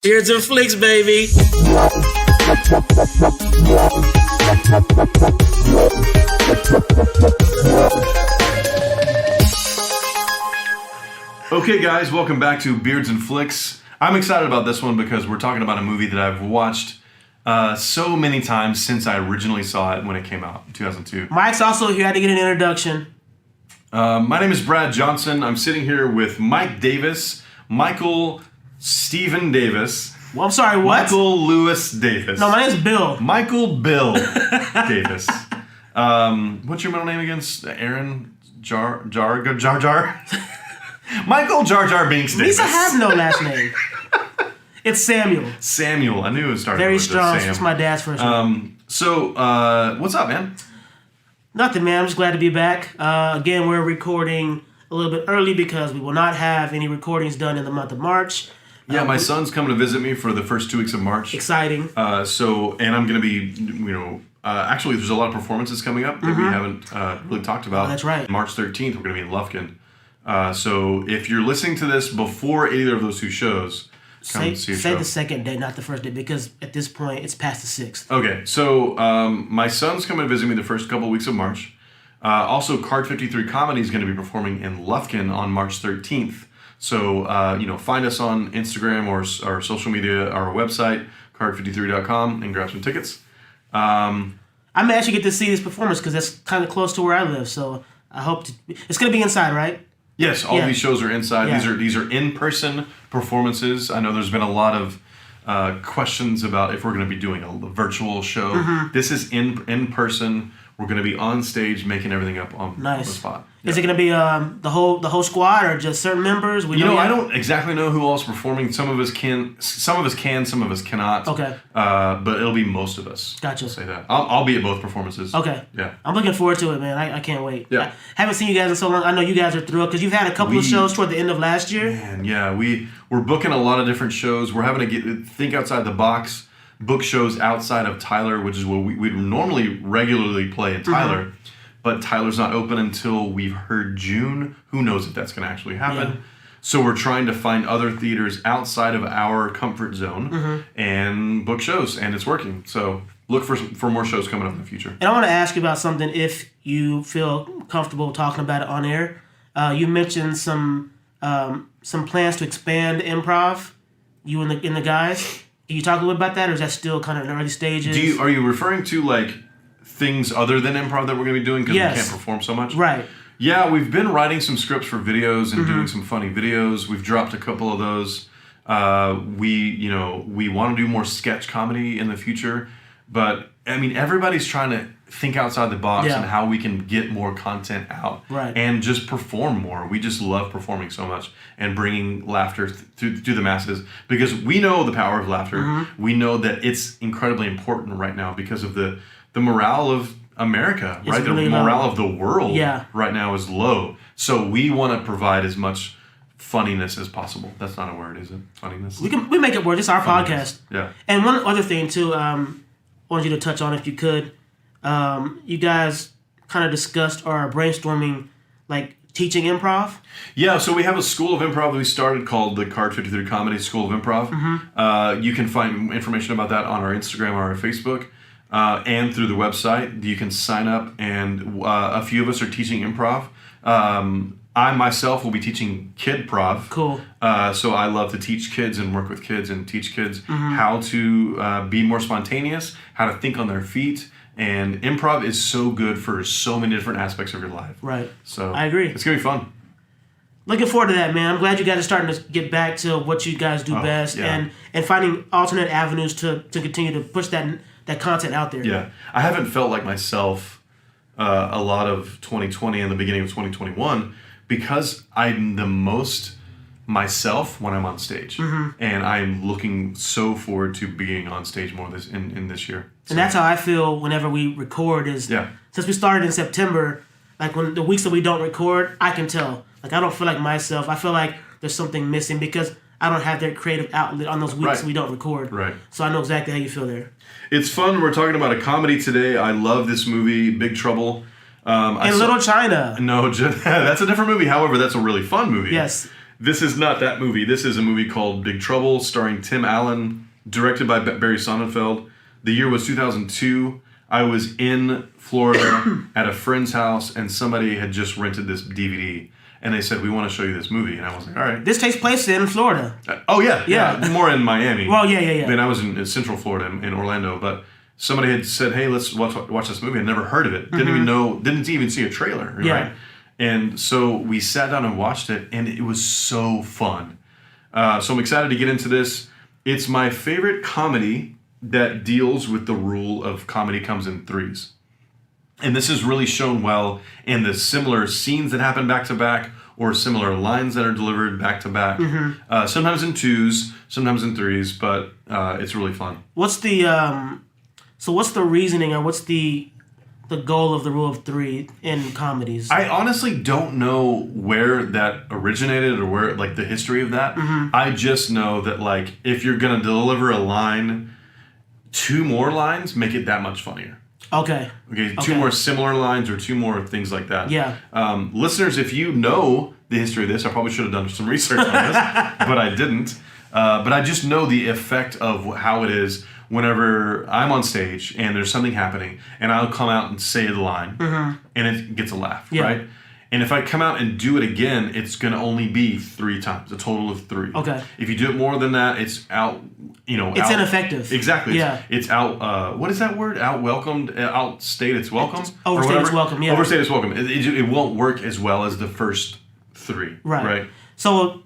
Beards and Flicks, baby. Okay, guys, welcome back to Beards and Flicks. I'm excited about this one because we're talking about a movie that I've watched so many times since I originally saw it when it came out in 2002. Mike's also here. I had to get an introduction. My name is Brad Johnson. I'm sitting here with Mike Davis, Michael Stephen Davis. Well, I'm sorry, what? Michael Lewis Davis. No, my name's Bill. Michael Bill Davis. What's your middle name again? Aaron Jar? Michael Jar Jar Binks Davis. Lisa has no last name. It's Samuel. Samuel. I knew it started Very with strong. Sam. It's my dad's first name. So, what's up, man? Nothing, man. I'm just glad to be back. Again, we're recording a little bit early because we will not have any recordings done in the month of March. Yeah, my son's coming to visit me for the first 2 weeks of March. Exciting. And I'm going to be, actually, there's a lot of performances coming up that we haven't really talked about. Oh, that's right. March 13th, we're going to be in Lufkin. So if you're listening to this before either of those two shows, come and see a show. Say the second day, not the first day, because at this point, it's past the 6th. Okay, so my son's coming to visit me the first couple of weeks of March. Also, Card 53 Comedy is going to be performing in Lufkin on March 13th. So, find us on Instagram or our social media, our website, card53.com, and grab some tickets. I may actually get to see this performance because that's kind of close to where I live. So I hope it's going to be inside, right? Yes, all these shows are inside. Yeah. These are in-person performances. I know there's been a lot of questions about if we're going to be doing a virtual show. This is in person. We're going to be on stage making everything up on the spot. Is it going to be the whole squad or just certain members? I don't exactly know who else is performing. Some of us can, some of us cannot. Okay. But it'll be most of us. Gotcha. I'll say that. I'll be at both performances. Okay. Yeah. I'm looking forward to it, man. I can't wait. Yeah. I haven't seen you guys in so long. I know you guys are thrilled because you've had a couple of shows toward the end of last year. Man, yeah. We're booking a lot of different shows. We're having to think outside the box. Book shows outside of Tyler, which is where we'd normally regularly play in Tyler, but Tyler's not open until we've heard June. Who knows if that's going to actually happen? Yeah. So we're trying to find other theaters outside of our comfort zone and book shows, and it's working. So look for more shows coming up in the future. And I want to ask you about something if you feel comfortable talking about it on air. You mentioned some plans to expand improv, you and the guys. Can you talk a little about that, or is that still kind of in the early stages? Are you referring to like things other than improv that we're going to be doing because we can't perform so much? Right. Yeah, we've been writing some scripts for videos and doing some funny videos. We've dropped a couple of those. We want to do more sketch comedy in the future, but I mean everybody's trying to think outside the box and how we can get more content out and just perform more. We just love performing so much and bringing laughter to the masses because we know the power of laughter. We know that it's incredibly important right now because of the morale of America, it's right? Really the morale of the world right now is low. So we want to provide as much funniness as possible. That's not a word, is it? Funniness? We make it work. It's our podcast. Yeah. And one other thing too, I wanted you to touch on if you could. You guys kind of discussed or are brainstorming like teaching improv. Yeah, so we have a school of improv that we started called the Card 53 Comedy School of Improv. You can find information about that on our Instagram or our Facebook and through the website. You can sign up, and a few of us are teaching improv. I myself will be teaching kid-prov. Cool. So I love to teach kids and work with kids and teach kids how to be more spontaneous, how to think on their feet. And improv is so good for so many different aspects of your life. Right. So I agree. It's going to be fun. Looking forward to that, man. I'm glad you guys are starting to get back to what you guys do best and finding alternate avenues to continue to push that content out there. Yeah. I haven't felt like myself a lot of 2020 and the beginning of 2021 because I'm the most myself when I'm on stage. And I'm looking so forward to being on stage more in this year. So. And that's how I feel whenever we record is since we started in September, like when the weeks that we don't record, I can tell. Like I don't feel like myself. I feel like there's something missing because I don't have that creative outlet on those weeks we don't record. Right. So I know exactly how you feel there. It's fun. We're talking about a comedy today. I love this movie, Big Trouble. Little China. No, that's a different movie. However, that's a really fun movie. Yes. This is not that movie. This is a movie called Big Trouble, starring Tim Allen, directed by Barry Sonnenfeld. The year was 2002. I was in Florida at a friend's house, and somebody had just rented this DVD, and they said, "We want to show you this movie." And I was like, "All right." This takes place in Florida. Oh yeah, more in Miami. Well, yeah. I mean, I was in Central Florida in Orlando, but somebody had said, "Hey, let's watch this movie." I'd never heard of it. Didn't even see a trailer. Right? Yeah. And so we sat down and watched it, and it was so fun. So I'm excited to get into this. It's my favorite comedy that deals with the rule of comedy comes in threes. And this is really shown well in the similar scenes that happen back to back, or similar lines that are delivered back to back. Sometimes in twos, sometimes in threes, but it's really fun. What's the reasoning, or what's the goal of the rule of three in comedies? I honestly don't know where that originated or where, like, the history of that. I just know that, like, if you're gonna deliver a line, 2 more lines make it that much funnier. Okay. 2 more similar lines or 2 more things like that. Yeah. Listeners, if you know the history of this, I probably should have done some research on this, but I didn't. But I just know the effect of how it is whenever I'm on stage and there's something happening, and I'll come out and say the line, and it gets a laugh, right? And if I come out and do it again, it's going to only be 3 times, a total of 3. Okay. If you do it more than that, it's out, It's ineffective. Exactly. Yeah. It's out, what is that word? Out-welcomed? Outstayed its welcome? Overstayed its welcome, yeah. Overstayed its welcome. It won't work as well as the first 3. Right. So,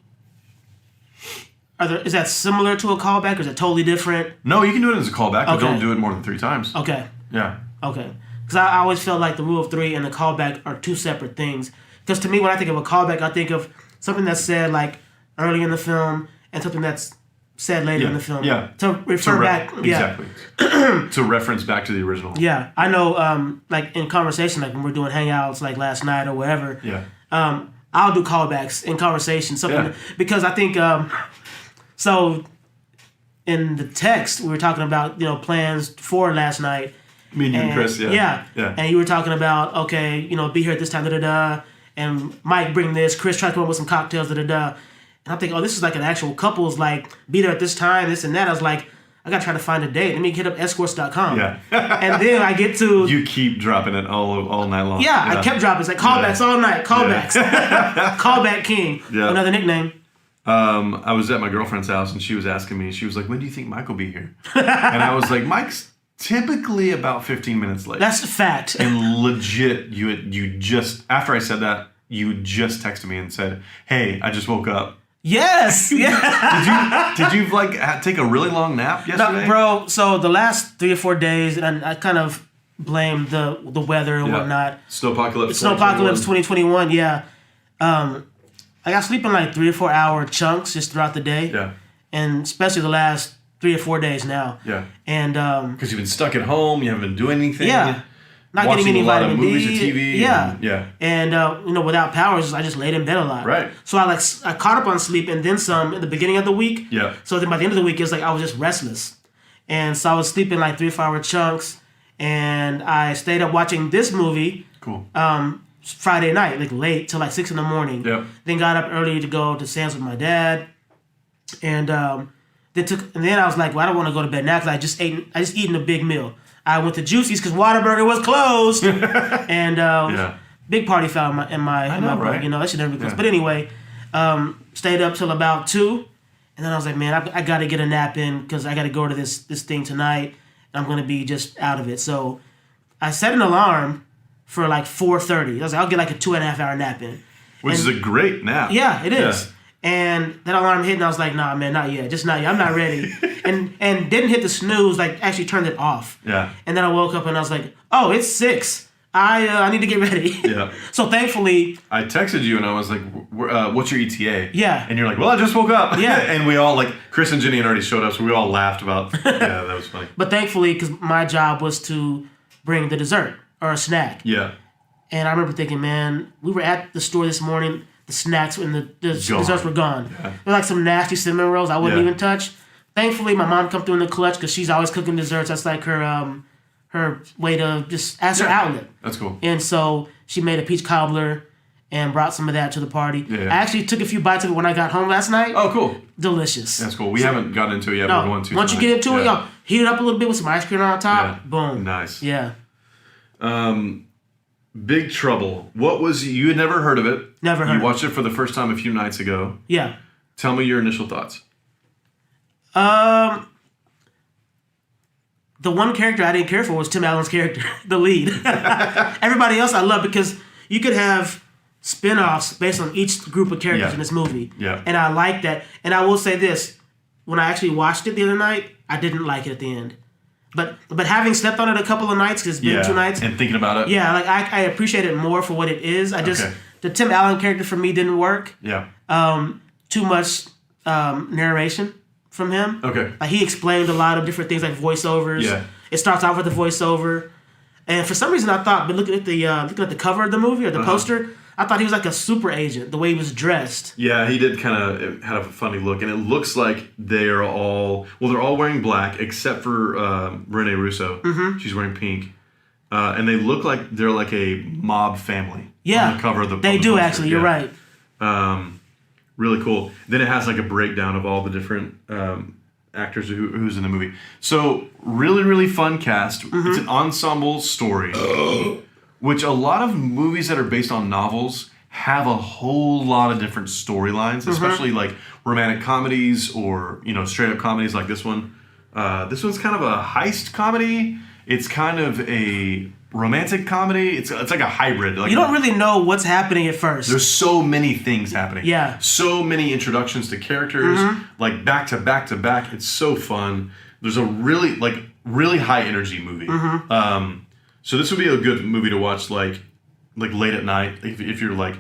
is that similar to a callback, or is it totally different? No, you can do it as a callback, but don't do it more than 3 times. Okay. Yeah. Okay. Because I always felt like the rule of 3 and the callback are 2 separate things. Because to me, when I think of a callback, I think of something that's said like early in the film and something that's said later in the film. Yeah. To refer back. Exactly. To reference back to the original. Yeah. I know, like in conversation, like when we're doing hangouts, like last night or wherever. Yeah. I'll do callbacks in conversation. Because I think, so in the text, we were talking about, plans for last night. Me and you and Chris, yeah. And you were talking about, okay, be here at this time, da-da-da. And Mike bring this. Chris tried to come up with some cocktails, da-da-da. And I'm thinking, this is like an actual couple's, like, be there at this time, this and that. I was like, I got to try to find a date. Let me hit up escorts.com. Yeah. And then I get to... You keep dropping it all night long. Yeah, I kept dropping. It's like callbacks all night. Callbacks. Callback King. Yeah. Another nickname. I was at my girlfriend's house, and she was asking me, she was like, when do you think Mike will be here? And I was like, Mike's typically about 15 minutes late. That's a fact. And legit, you just, after I said that, you just texted me and said, hey, I just woke up. Yes. Yeah. Did you like take a really long nap yesterday? No, bro, so the last 3 or 4 days, and I kind of blame the weather and whatnot. Snowpocalypse 2021, yeah. I got sleep in like 3 or 4 hour chunks just throughout the day. Yeah. And especially the last 3 or 4 days now. Yeah. And because you've been stuck at home, you haven't been doing anything. Yeah. Not watching getting any a lot vitamin of movies D. or TV. Yeah. And without powers, I just laid in bed a lot. Right. So I caught up on sleep and then some in the beginning of the week. Yeah. So then by the end of the week, it's like I was just restless. And so I was sleeping like 3 or 4 hour chunks, and I stayed up watching this movie. Cool. Friday night, like late till like 6 in the morning. Yep. Then got up early to go to Sam's with my dad, and then I was like, well, I don't want to go to bed now because I just eaten a big meal. I went to Juicy's because Whataburger was closed, and big party foul in my book. Right? That should never be closed. But anyway, stayed up till about 2, and then I was like, man, I got to get a nap in because I got to go to this thing tonight, and I'm gonna be just out of it. So I set an alarm for like 4:30. I was like, I'll get like a 2.5 hour nap in. Which is a great nap. Yeah, it is. Yeah. And that alarm hit, and I was like, nah, man, not yet. Just not yet. I'm not ready. and didn't hit the snooze, like actually turned it off. Yeah. And then I woke up and I was like, oh, it's 6. I need to get ready. Yeah. So thankfully... I texted you and I was like, what's your ETA? Yeah. And you're like, well, I just woke up. Yeah. And we all, like, Chris and Jenny had already showed up, so we all laughed about, that was funny. But thankfully, because my job was to bring the dessert or a snack. Yeah. And I remember thinking, man, we were at the store this morning, the snacks and the desserts were gone. Yeah. They're like some nasty cinnamon rolls I wouldn't even touch. Thankfully, my mom come through in the clutch because she's always cooking desserts. That's like her way to just, as her outlet. That's cool. And so she made a peach cobbler and brought some of that to the party. Yeah. I actually took a few bites of it when I got home last night. Oh, cool. Delicious. That's cool. We haven't gotten into it yet. We're going to once you get into it, heat it up a little bit with some ice cream on top. Yeah. Boom. Nice. Yeah. Big Trouble. You had never heard of it. Never heard. You watched it for the first time a few nights ago. Yeah. Tell me your initial thoughts. The one character I didn't care for was Tim Allen's character, the lead. Everybody else I love because you could have spin-offs based on each group of characters in this movie. Yeah. And I like that. And I will say this, when I actually watched it the other night, I didn't like it at the end. But having slept on it a couple of nights, because it's been 2 nights. And thinking about it. Yeah, like I appreciate it more for what it is. The Tim Allen character for me didn't work. Yeah. Too much narration from him. Okay. Like he explained a lot of different things like voiceovers. Yeah. It starts off with a voiceover. And for some reason I thought, but looking at the cover of the movie or the poster, I thought he was like a super agent, the way he was dressed. Yeah, he did kind of have a funny look, and it looks like they're all wearing black except for Renee Russo. Mm-hmm. She's wearing pink, and they look like they're like a mob family. Yeah, on the cover of the they do poster. actually. You're right. Really cool. Then it has like a breakdown of all the different actors who's in the movie. So really, really fun cast. Mm-hmm. It's an ensemble story. Which a lot of movies that are based on novels have a whole lot of different storylines, especially like romantic comedies or, straight up comedies like this one. This one's kind of a heist comedy. It's kind of a romantic comedy. It's like a hybrid. Like you don't really know what's happening at first. There's so many things happening. Yeah. So many introductions to characters, like back to back to back. It's so fun. There's a really high energy movie. So this would be a good movie to watch like late at night if you're like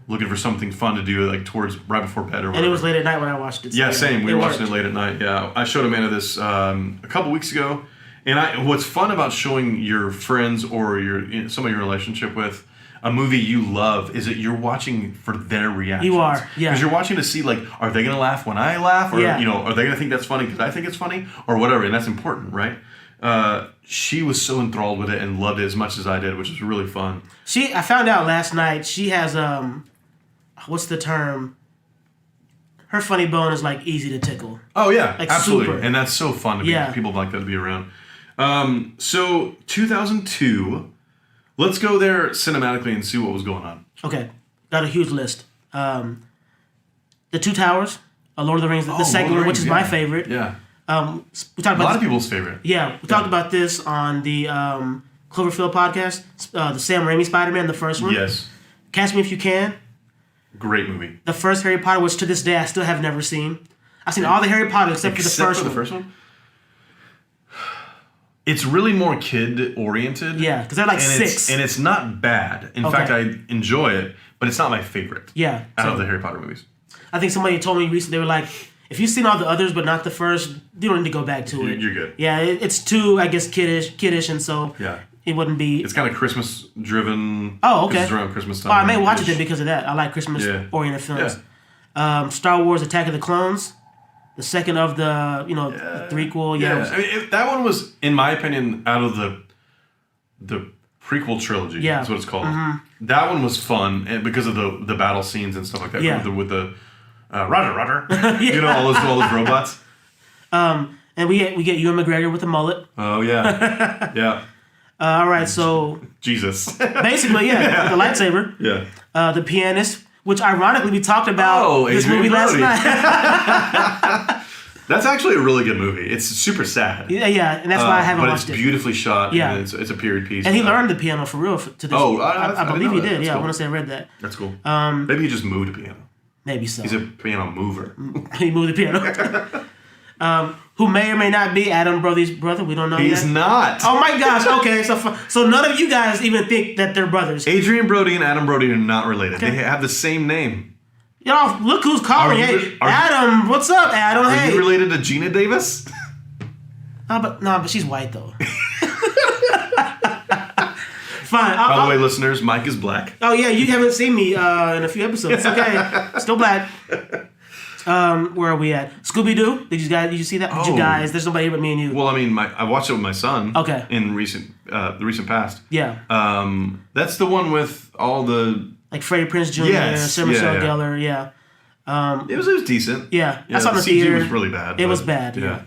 looking for something fun to do like towards right before bed or whatever. And it was late at night when I watched it. So yeah, same. We were watching worked. it late at night. Yeah, I showed Amanda this a couple weeks ago, and what's fun about showing your friends or somebody you're in a relationship with a movie you love is that you're watching for their reactions. You are, yeah. Because you're watching to see like, are they gonna laugh when I laugh, or are they gonna think that's funny because I think it's funny, or whatever, and that's important, right? She was so enthralled with it and loved it as much as I did, which was really fun. I found out last night she has what's the term? Her funny bone is like easy to tickle. Oh yeah, like absolutely, super. And that's so fun to be people like that to be around. So 2002, let's go there cinematically and see what was going on. Okay, got a huge list. The Two Towers, Lord of the Rings, the second one, which is my favorite. Yeah. We talked about a lot of people's favorite. Yeah, we talked about this on the Cloverfield podcast, the Sam Raimi Spider-Man, the first one. Yes. Catch Me If You Can. Great movie. The first Harry Potter, which to this day I still have never seen. I've seen all the Harry Potter except for the first one. It's really more kid-oriented. Yeah, because they're like 6. And it's not bad. In fact, I enjoy it, but it's not my favorite. Yeah. Out of the Harry Potter movies. I think somebody told me recently, they were like, if you've seen all the others but not the first, you don't need to go back to it. You're good. Yeah, it's too, I guess, kiddish, and so it wouldn't be... It's kind of Christmas-driven. Oh, okay. It's around Christmas time. Oh, I may watch it then because of that. I like Christmas-oriented films. Yeah. Star Wars Attack of the Clones, the second of the, the threequel. Yeah, I mean, that one was, in my opinion, out of the prequel trilogy. Yeah. That's what it's called. Mm-hmm. That one was fun and because of the battle scenes and stuff like that. Yeah. With the Roger. All those robots. And we get Ewan McGregor with a mullet. Oh yeah, yeah. All right, so Jesus. Basically, the lightsaber. Yeah. The Pianist, which ironically we talked about this Adrian movie Brody. last night. That's actually a really good movie. It's super sad. Yeah, and that's why I haven't watched it. But it's beautifully shot. Yeah. And it's a period piece. And he learned the piano for real to this. Oh, I believe he did. That's Yeah, cool. I want to say I read that. That's cool. Maybe he just moved a piano. Maybe so. He's a piano mover. He moved the piano. Who may or may not be Adam Brody's brother. We don't know yet. He's not. Oh my gosh. Okay, so none of you guys even think that they're brothers. Adrian Brody and Adam Brody are not related. Okay. They have the same name. Y'all, look who's calling. Hey, Adam, what's up, Adam? Are you related to Gina Davis? But she's white though. Fine. By the way, listeners, Mike is black. Oh yeah, you haven't seen me in a few episodes. Okay, still black. Where are we at? Scooby Doo? Did you see that? Did you guys? There's nobody here but me and you. Well, I mean, I watched it with my son. Okay. In the recent past. Yeah. That's the one with all the like Freddie Prinze Jr., Yes. Sarah Michelle Yeah. Gellar. Yeah. It was decent. Yeah. Yeah, I saw it in the CG theater. was really bad. It but- was bad. Yeah.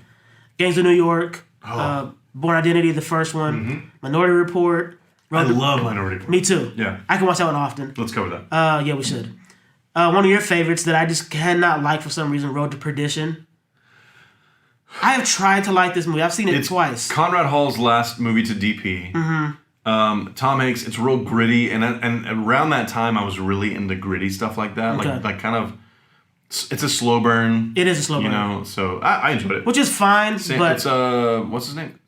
Gangs of New York. Born Identity, the first one. Minority Report. I love Minority Report. Me too. Yeah. I can watch that one often. Let's cover that. Yeah, we should. One of your favorites that I just cannot like for some reason, Road to Perdition. I have tried to like this movie. I've seen it twice. Conrad Hall's last movie to DP. Tom Hanks. It's real gritty, and around that time, I was really into gritty stuff like that. Okay. Like kind of, it's a slow burn. It is a slow burn. You know, so I enjoyed it. Which is fine, but... It's, what's his name?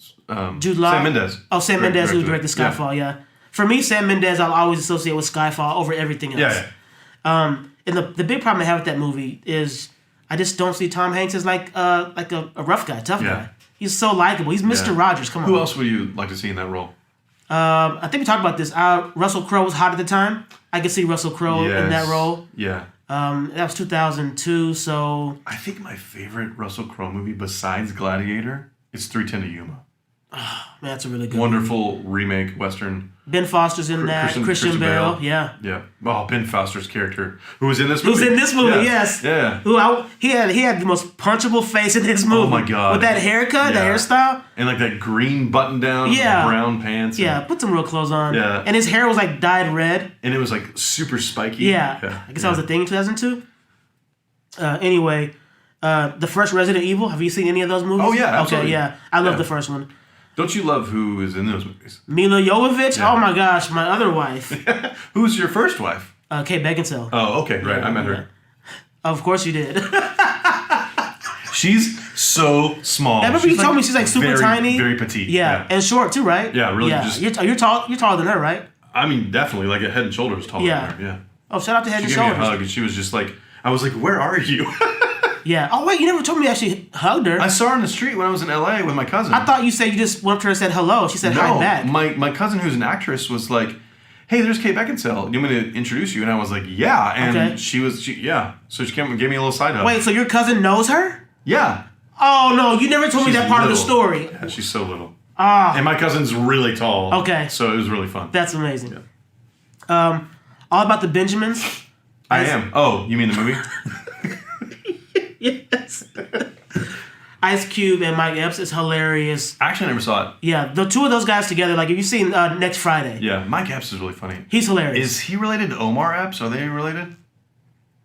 Jude Law. Sam Mendes. Oh, Sam Mendes, who directed directed Skyfall, yeah. For me, Sam Mendes, I'll always associate with Skyfall over everything else. Yeah. And the big problem I have with that movie is I just don't see Tom Hanks as like a rough guy, tough guy. He's so likable. He's Mr. Rogers. Come on. Who else would you like to see in that role? I think we talked about this. Russell Crowe was hot at the time. I could see Russell Crowe in that role. Yeah. That was 2002, so... I think my favorite Russell Crowe movie besides Gladiator is 3:10 to Yuma. Man, that's a really good Wonderful remake Western. Ben Foster's in that. Christian Bale. Yeah. Yeah. Oh, Ben Foster's character, who was in this movie. Who's in this movie? Yeah. Yes. Yeah. He had the most punchable face in this movie. Oh my god. With that haircut, the hairstyle, and like that green button down, Yeah. brown pants. yeah. Put some real clothes on. Yeah. And his hair was like dyed red. And it was like super spiky. Yeah. I guess that was a thing in 2002. Anyway, the first Resident Evil. Have you seen any of those movies? Oh yeah. Absolutely. Okay. Yeah. I love Yeah. the first one. Don't you love who is in those movies? Mila Jovovich. Yeah. Oh my gosh, my other wife. Who's your first wife? Kate Beckinsale. Oh, okay, right. I met her. Of course you did. She's so small. I remember you told me she's like super very, tiny. very petite. Yeah. And short too, right? Yeah, really Yeah. just- You're tall. You're taller than her, right? I mean, definitely like a Head and Shoulders taller Yeah. than her. Yeah. Oh, shout out to Head She and gave me a Shoulders. hug, and she was just like, I was like, "Where are you?" Yeah. Oh wait, you never told me you actually hugged her. I saw her in the street when I was in LA with my cousin. I thought you said you just went up to her and said hello. She said hi back. my cousin, who's an actress, was like, "Hey, there's Kate Beckinsale. You want me to introduce you?" And I was like, "Yeah." And Okay. So she came and gave me a little side hug. Wait, so your cousin knows her? Yeah. Oh no, you never told me She's that part of the little. story. Yeah, she's so little. Ah, And my cousin's really tall. Okay. So it was really fun. that's amazing. All About the Benjamins. I am. Oh, you mean the movie? Yes. Ice Cube and Mike Epps is hilarious. Actually, I never saw it. Yeah, the two of those guys together. Like if you've seen Next Friday, Yeah, Mike Epps is really funny. he's hilarious. Is he related to Omar Epps? Are they related?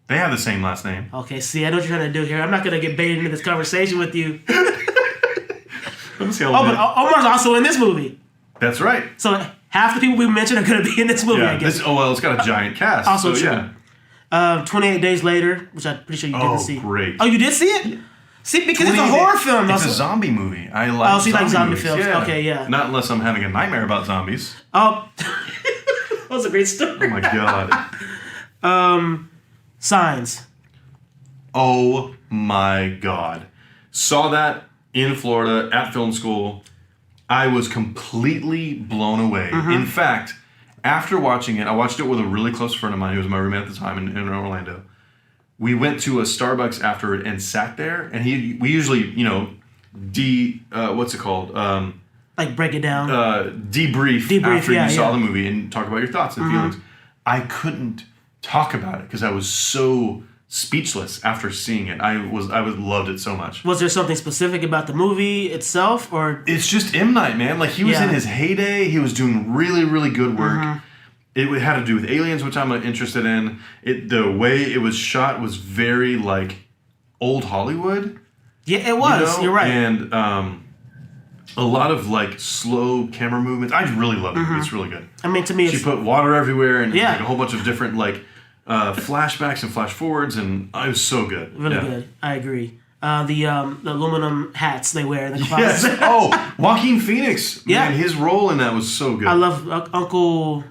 They have the same last name. Okay, see, I know what you're trying to do here. I'm not gonna get baited into this conversation with you. Let me see how Oh, but Omar's also in this movie. That's right. So half the people we mentioned are gonna be in this movie, I Yeah. guess. It's got a giant cast. Also so, true. Yeah. 28 Days Later, which I'm pretty sure you didn't see. Great. Oh, you did see it? See, because it's a 28 horror film. It's also. a zombie movie. I like. Oh, so you like zombie movies. films. Yeah. Okay, yeah. Not unless I'm having a nightmare about zombies. Oh, that was a great story. Oh my god. Signs. Oh my god. Saw that in Florida at film school. I was completely blown away. In fact, after watching it, I watched it with a really close friend of mine who was my roommate at the time in Orlando. We went to a Starbucks after it and sat there, and we usually, what's it called? Like break it down. Debrief after yeah, you saw yeah. the movie and talk about your thoughts and feelings. I couldn't talk about it because I was so speechless after seeing it. I loved it so much. Was there something specific about the movie itself, or It's just M. Night, man. Like, he was Yeah. in his heyday. He was doing really, really good work. It had to do with aliens, which I'm interested in. The way it was shot was very, like, old Hollywood. yeah, it was. You're right. And a lot of, like, slow camera movements. I really love it. It's really good. I mean, to me, She it's put water everywhere and Yeah. like a whole bunch of different, like, flashbacks and flash forwards, and it was so good. really Yeah. good. I agree. The aluminum hats they wear in the Yes. closet. Oh, Joaquin Phoenix. Yeah. Man, his role in that was so good. I love Uncle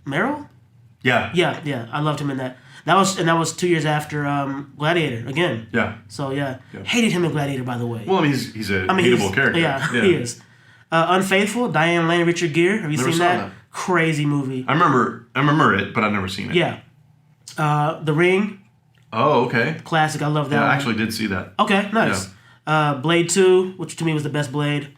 Merrill. Yeah. Yeah, I loved him in that. That was 2 years after Gladiator again. Yeah. So yeah, hated him in Gladiator, by the way. Well, I mean, he's a I mean, hateable character. Yeah, he is. Unfaithful, Diane Lane, Richard Gere. Have you Never seen saw that? that. Crazy movie. I remember it, but I've never seen it. Yeah. The Ring, Oh, okay. classic. I love that Yeah, one. I actually did see that. Okay, nice. Blade 2, which to me was the best Blade.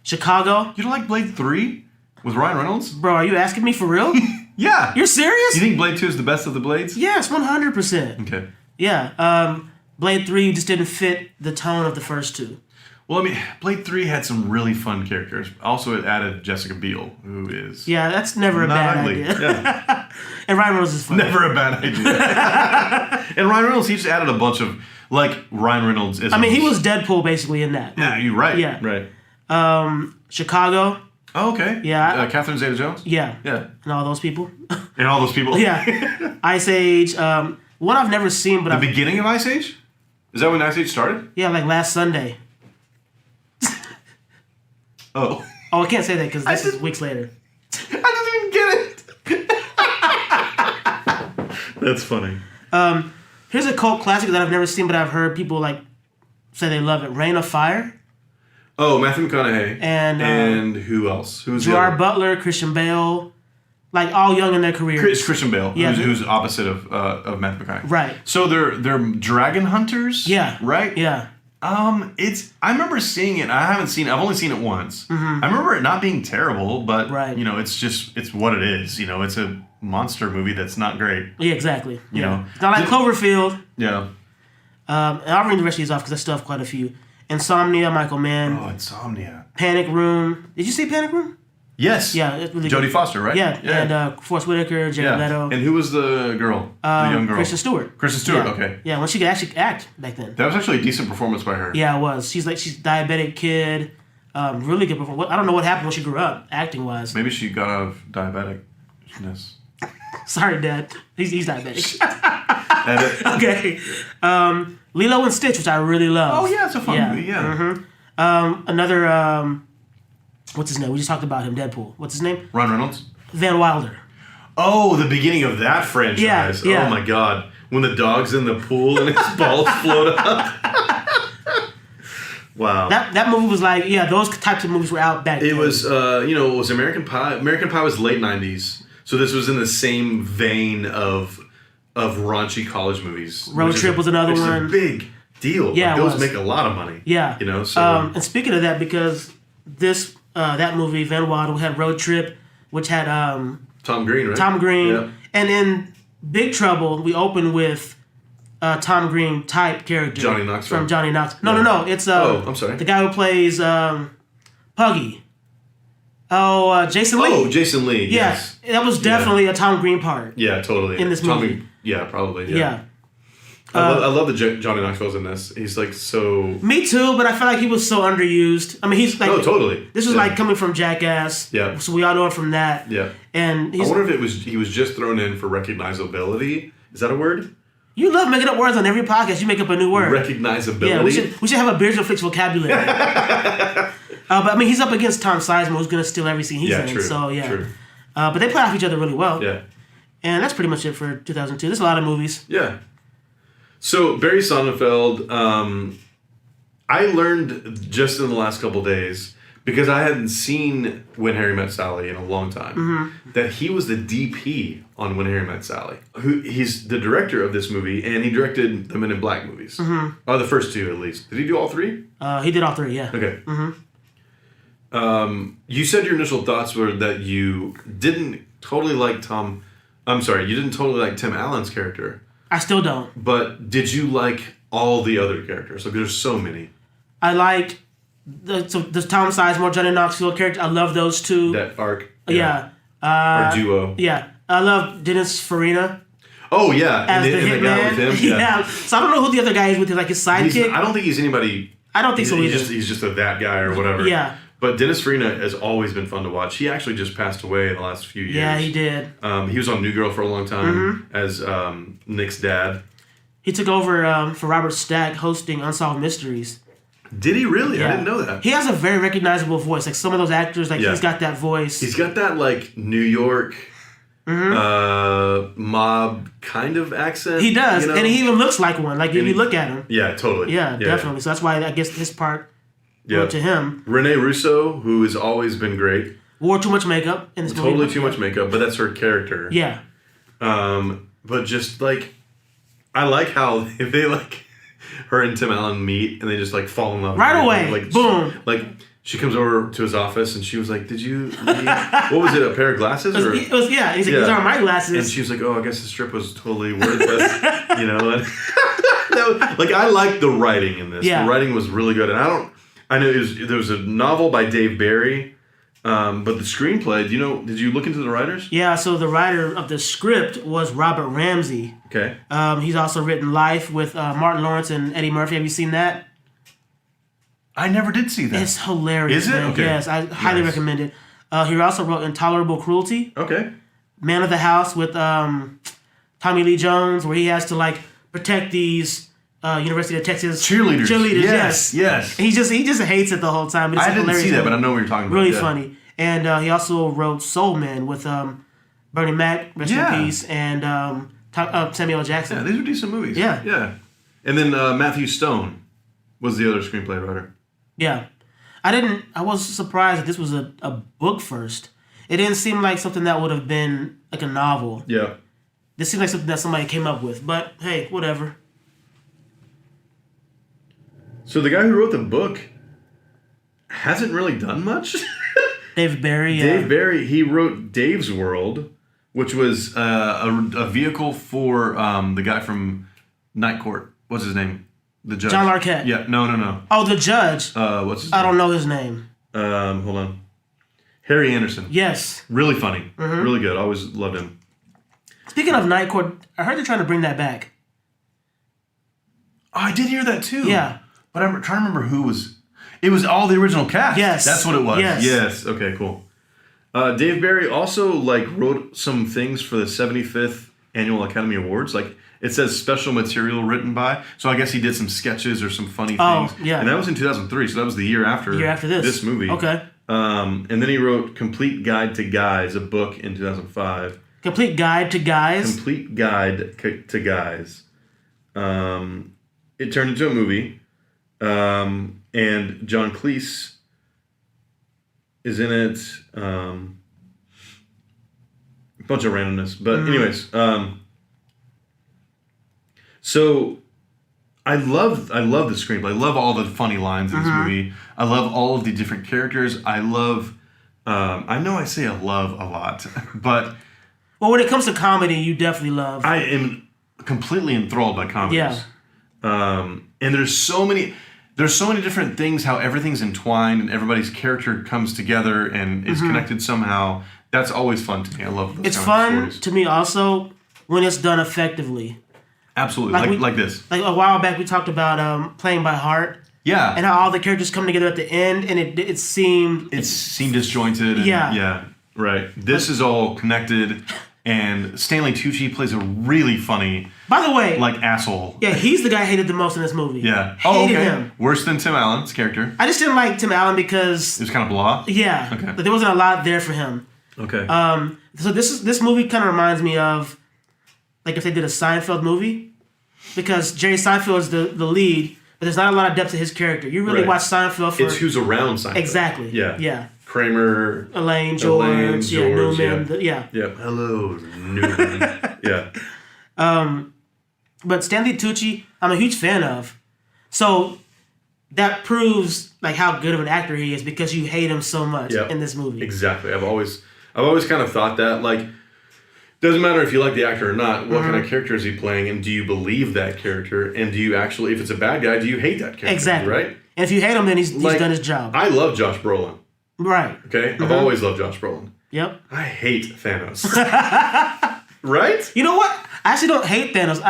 Chicago. You don't like Blade 3 with Ryan Reynolds? Bro, are you asking me for real? Yeah. You're serious? You think Blade 2 is the best of the Blades? Yes, 100%. Okay. Yeah. Blade 3 just didn't fit the tone of the first two. Well, I mean, Blade 3 had some really fun characters. Also, it added Jessica Biel, who is Yeah, that's never a not bad ugly. idea. Yeah. And Ryan Reynolds is funny. Never a bad idea. And Ryan Reynolds, he just added a bunch of, like, Ryan Reynolds is. I mean, he was Deadpool basically in that. Yeah, you're right. Yeah. Right. Chicago. Oh, okay. Yeah. Catherine Zeta-Jones? Yeah. Yeah. And all those people. And all those people? Yeah. Ice Age. One I've never seen, but The beginning of Ice Age? Is that when Ice Age started? yeah, like last Sunday. Oh. Oh, I can't say that because this is weeks later. I didn't even get it. That's funny. Here's a cult classic that I've never seen, but I've heard people like say they love it. Reign of Fire. Oh, Matthew McConaughey. And who else? Who's the Gerard other? Butler, Christian Bale, like all young in their careers. It's Christian Bale, Yeah, who's opposite of Matthew McConaughey. Right. So they're dragon hunters. Yeah. Right. Yeah. I remember seeing it. I haven't seen it. I've only seen it once. I remember it not being terrible, but Right. you know, it's what it is. You know, it's a monster movie that's not great. Yeah, exactly. You know. It's not like Cloverfield. Yeah. And I'll read the rest of these off because I still have quite a few. Insomnia, Michael Mann. Oh, Insomnia. Panic Room. Did you see Panic Room? Yes. Yeah, it's really Jodie good. Foster, right? Yeah, and Forrest Whitaker, Jared Leto. And who was the girl? The young girl. Kristen Stewart. Kristen Stewart. Yeah. Okay. Yeah, when she could actually act back then. That was actually a decent performance by her. Yeah, it was. She's diabetic kid. Really good performance. I don't know what happened when she grew up, acting wise. Maybe she got out of diabeticness. Sorry, Dad. He's diabetic. Edit. Okay. Lilo and Stitch, which I really love. Oh yeah, it's a fun movie. Yeah. Mm-hmm. Another, what's his name? We just talked about him, Deadpool. What's his name? Ron Reynolds. Van Wilder. Oh, the beginning of that franchise. Yeah. Oh my God. When the dog's in the pool and his balls float up. Wow. That movie was like, yeah, those types of movies were out back then. It was, it was American Pie. American Pie was late 90s. So this was in the same vein of raunchy college movies. Road Trip was another one. one. It's a big deal. Yeah, like, it those was. make a lot of money. Yeah. You know, so. And speaking of that, because that movie, Van Wilder, had Road Trip, which had Tom Green, right? Tom Green. Yeah. And in Big Trouble, we open with Tom Green type character. Johnny Knoxville. From Johnny Knoxville. No. It's I'm sorry. the guy who plays Puggy. Jason Lee. Oh, Jason Lee. Yeah, Yes. that was definitely a Tom Green part. Yeah, totally. In this Tommy, movie. Yeah, probably. Yeah. I love that Johnny Knoxville's in this. He's like so. Me too, but I feel like he was so underused. I mean, he's like. No, totally. This was like coming from Jackass. Yeah. So we all know him from that. Yeah. And I wonder if he was just thrown in for recognizability. Is that a word? You love making up words on every podcast. You make up a new word. Recognizability. Yeah, we should have a Beards and Flicks vocabulary. But I mean, he's up against Tom Sizemore, who's gonna steal every scene he's in. True. So yeah. True. But they play off each other really well. Yeah. And that's pretty much it for 2002. There's a lot of movies. Yeah. So Barry Sonnenfeld, I learned just in the last couple days, because I hadn't seen When Harry Met Sally in a long time, that he was the DP on When Harry Met Sally. He's the director of this movie, and he directed the Men in Black movies. Oh, the first two at least. Did he do all three? He did all three, yeah. Okay. You said your initial thoughts were that you didn't totally like Tim Allen's character. I still don't. But did you like all the other characters? Like, there's so many. I liked the Tom Sizemore, Johnny Knoxville character. I love those two. That arc. Yeah. Our duo. Yeah. I love Dennis Farina. Oh, yeah. As the and the guy with hitman. him. Yeah. So I don't know who the other guy is with him, like his sidekick. I don't think he's anybody. I don't think so either. He's just that guy or whatever. Yeah. But Dennis Farina has always been fun to watch. He actually just passed away in the last few years. Yeah, he did. He was on New Girl for a long time as Nick's dad. He took over for Robert Stack hosting Unsolved Mysteries. Did he really? Yeah. I didn't know that. He has a very recognizable voice. Like some of those actors, like he's got that voice. He's got that like New York mob kind of accent. He does, you know? and he even looks like one. Like if you look at him. Yeah, totally. Yeah, definitely. So that's why I guess his part went to him. Rene Russo, who has always been great. Wore too much makeup in this movie. Totally too much makeup, but that's her character. Yeah. But just like, I like how they like, her and Tim Allen meet and they just like fall in love Right away. Like Boom. She comes over to his office and she was like, "Did you need, what was it? A pair of glasses?" It was, yeah. He's like, "These aren't my glasses." And she was like, "Oh, I guess the strip was totally worthless," you know. And like I liked the writing in this. Yeah. The writing was really good, and I know there was a novel by Dave Barry, but the screenplay. Did you look into the writers? Yeah. So the writer of the script was Robert Ramsey. Okay. He's also written Life with Martin Lawrence and Eddie Murphy. Have you seen that? I never did see that. It's hilarious. Is it? Man. Okay. Yes, I highly recommend it. He also wrote Intolerable Cruelty. Okay. Man of the House with Tommy Lee Jones, where he has to like protect these University of Texas cheerleaders. Yes. And he just hates it the whole time. But it's I didn't hilarious see that, movie. but I know what you're talking about. Really funny. And he also wrote Soul Man with Bernie Mac, rest in peace, and Samuel L. Jackson. Yeah, these are decent movies. Yeah. Yeah. And then Matthew Stone was the other screenplay writer. Yeah. I was surprised that this was a book first. It didn't seem like something that would have been like a novel. Yeah. This seemed like something that somebody came up with. But hey, whatever. So the guy who wrote the book hasn't really done much. Dave Barry. Dave Barry, he wrote Dave's World, which was a vehicle for the guy from Night Court. What's his name? The judge. John Larroquette. Yeah, no. Oh, the judge. What's his name? I don't know his name. Hold on. Harry Anderson. Yes. Really funny. Mm-hmm. Really good. I always loved him. Speaking of Night Court, I heard they're trying to bring that back. Oh, I did hear that too. Yeah. But I'm trying to remember who was... It was all the original cast. Yes. That's what it was. Yes. Okay, cool. Dave Barry also wrote some things for the 75th Annual Academy Awards. It says special material written by. So I guess he did some sketches or some funny things. Yeah. And that was in 2003, so that was the year after. This movie. Okay. And then he wrote Complete Guide to Guys, a book in 2005. Complete Guide to Guys? Complete Guide to Guys. It turned into a movie. And John Cleese is in it. A bunch of randomness. But anyways, so I love the screenplay. I love all the funny lines in this movie. I love all of the different characters. I love I know I say I love a lot, but well, when it comes to comedy, you definitely love. I am completely enthralled by comedies. Yeah. And there's so many different things, how everything's entwined and everybody's character comes together and is connected somehow. That's always fun to me. I love those It's kind fun of stories. to me also when it's done effectively. Absolutely. Like this. Like a while back we talked about Playing by Heart. Yeah. And how all the characters come together at the end and it seemed disjointed. And, Yeah. Yeah. Right. This is all connected. And Stanley Tucci plays a really funny, by the way, asshole. Yeah, he's the guy I hated the most in this movie. Yeah. Hated him. Worse than Tim Allen's character. I just didn't like Tim Allen because It was kind of blah. Yeah. Okay. But there wasn't a lot there for him. Okay. So this movie kind of reminds me of if they did a Seinfeld movie, because Jerry Seinfeld is the lead, but there's not a lot of depth to his character. You really watch Seinfeld for it's who's around Seinfeld. Exactly. Yeah. Yeah. Kramer, Elaine, George, Newman. Yeah. Hello, Newman. Yeah. But Stanley Tucci, I'm a huge fan of. So that proves how good of an actor he is because you hate him so much in this movie. Exactly. I've always kind of thought that doesn't matter if you like the actor or not. What kind of character is he playing, and do you believe that character? And do you actually, if it's a bad guy, do you hate that character? Exactly. Right. And if you hate him, then he's done his job. I love Josh Brolin. Right. Okay. I've always loved Josh Brolin. Yep. I hate Thanos. Right? You know what? I actually don't hate Thanos.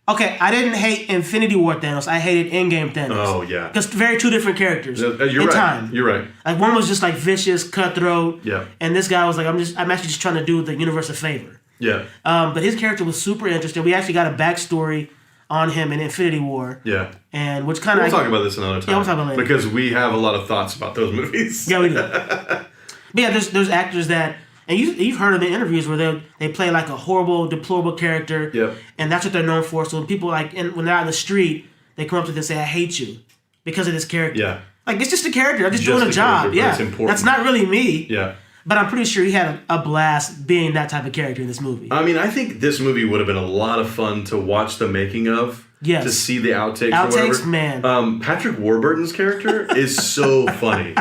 I didn't hate Infinity War Thanos. I hated Endgame Thanos. Oh, yeah. Because very two different characters. You're in right. time. You're right. One was just vicious, cutthroat. Yeah. And this guy was I'm actually just trying to do the universe a favor. Yeah. But his character was super interesting. We actually got a backstory on him in Infinity War. Yeah. And which kind of... We'll talk about this another time. Yeah, we'll talk about it later. Because we have a lot of thoughts about those movies. Yeah, we do. But yeah, there's actors that... And you've heard of the interviews where they play a horrible, deplorable character. Yep. And that's what they're known for. So when people when they're out in the street, they come up to them and say, I hate you because of this character. Yeah. It's just a character. I'm just doing a job. Yeah. It's important. That's not really me. Yeah. But I'm pretty sure he had a blast being that type of character in this movie. I mean, I think this movie would have been a lot of fun to watch the making of. Yes. to see the outtakes or Outtakes, whatever. man. Patrick Warburton's character is so funny.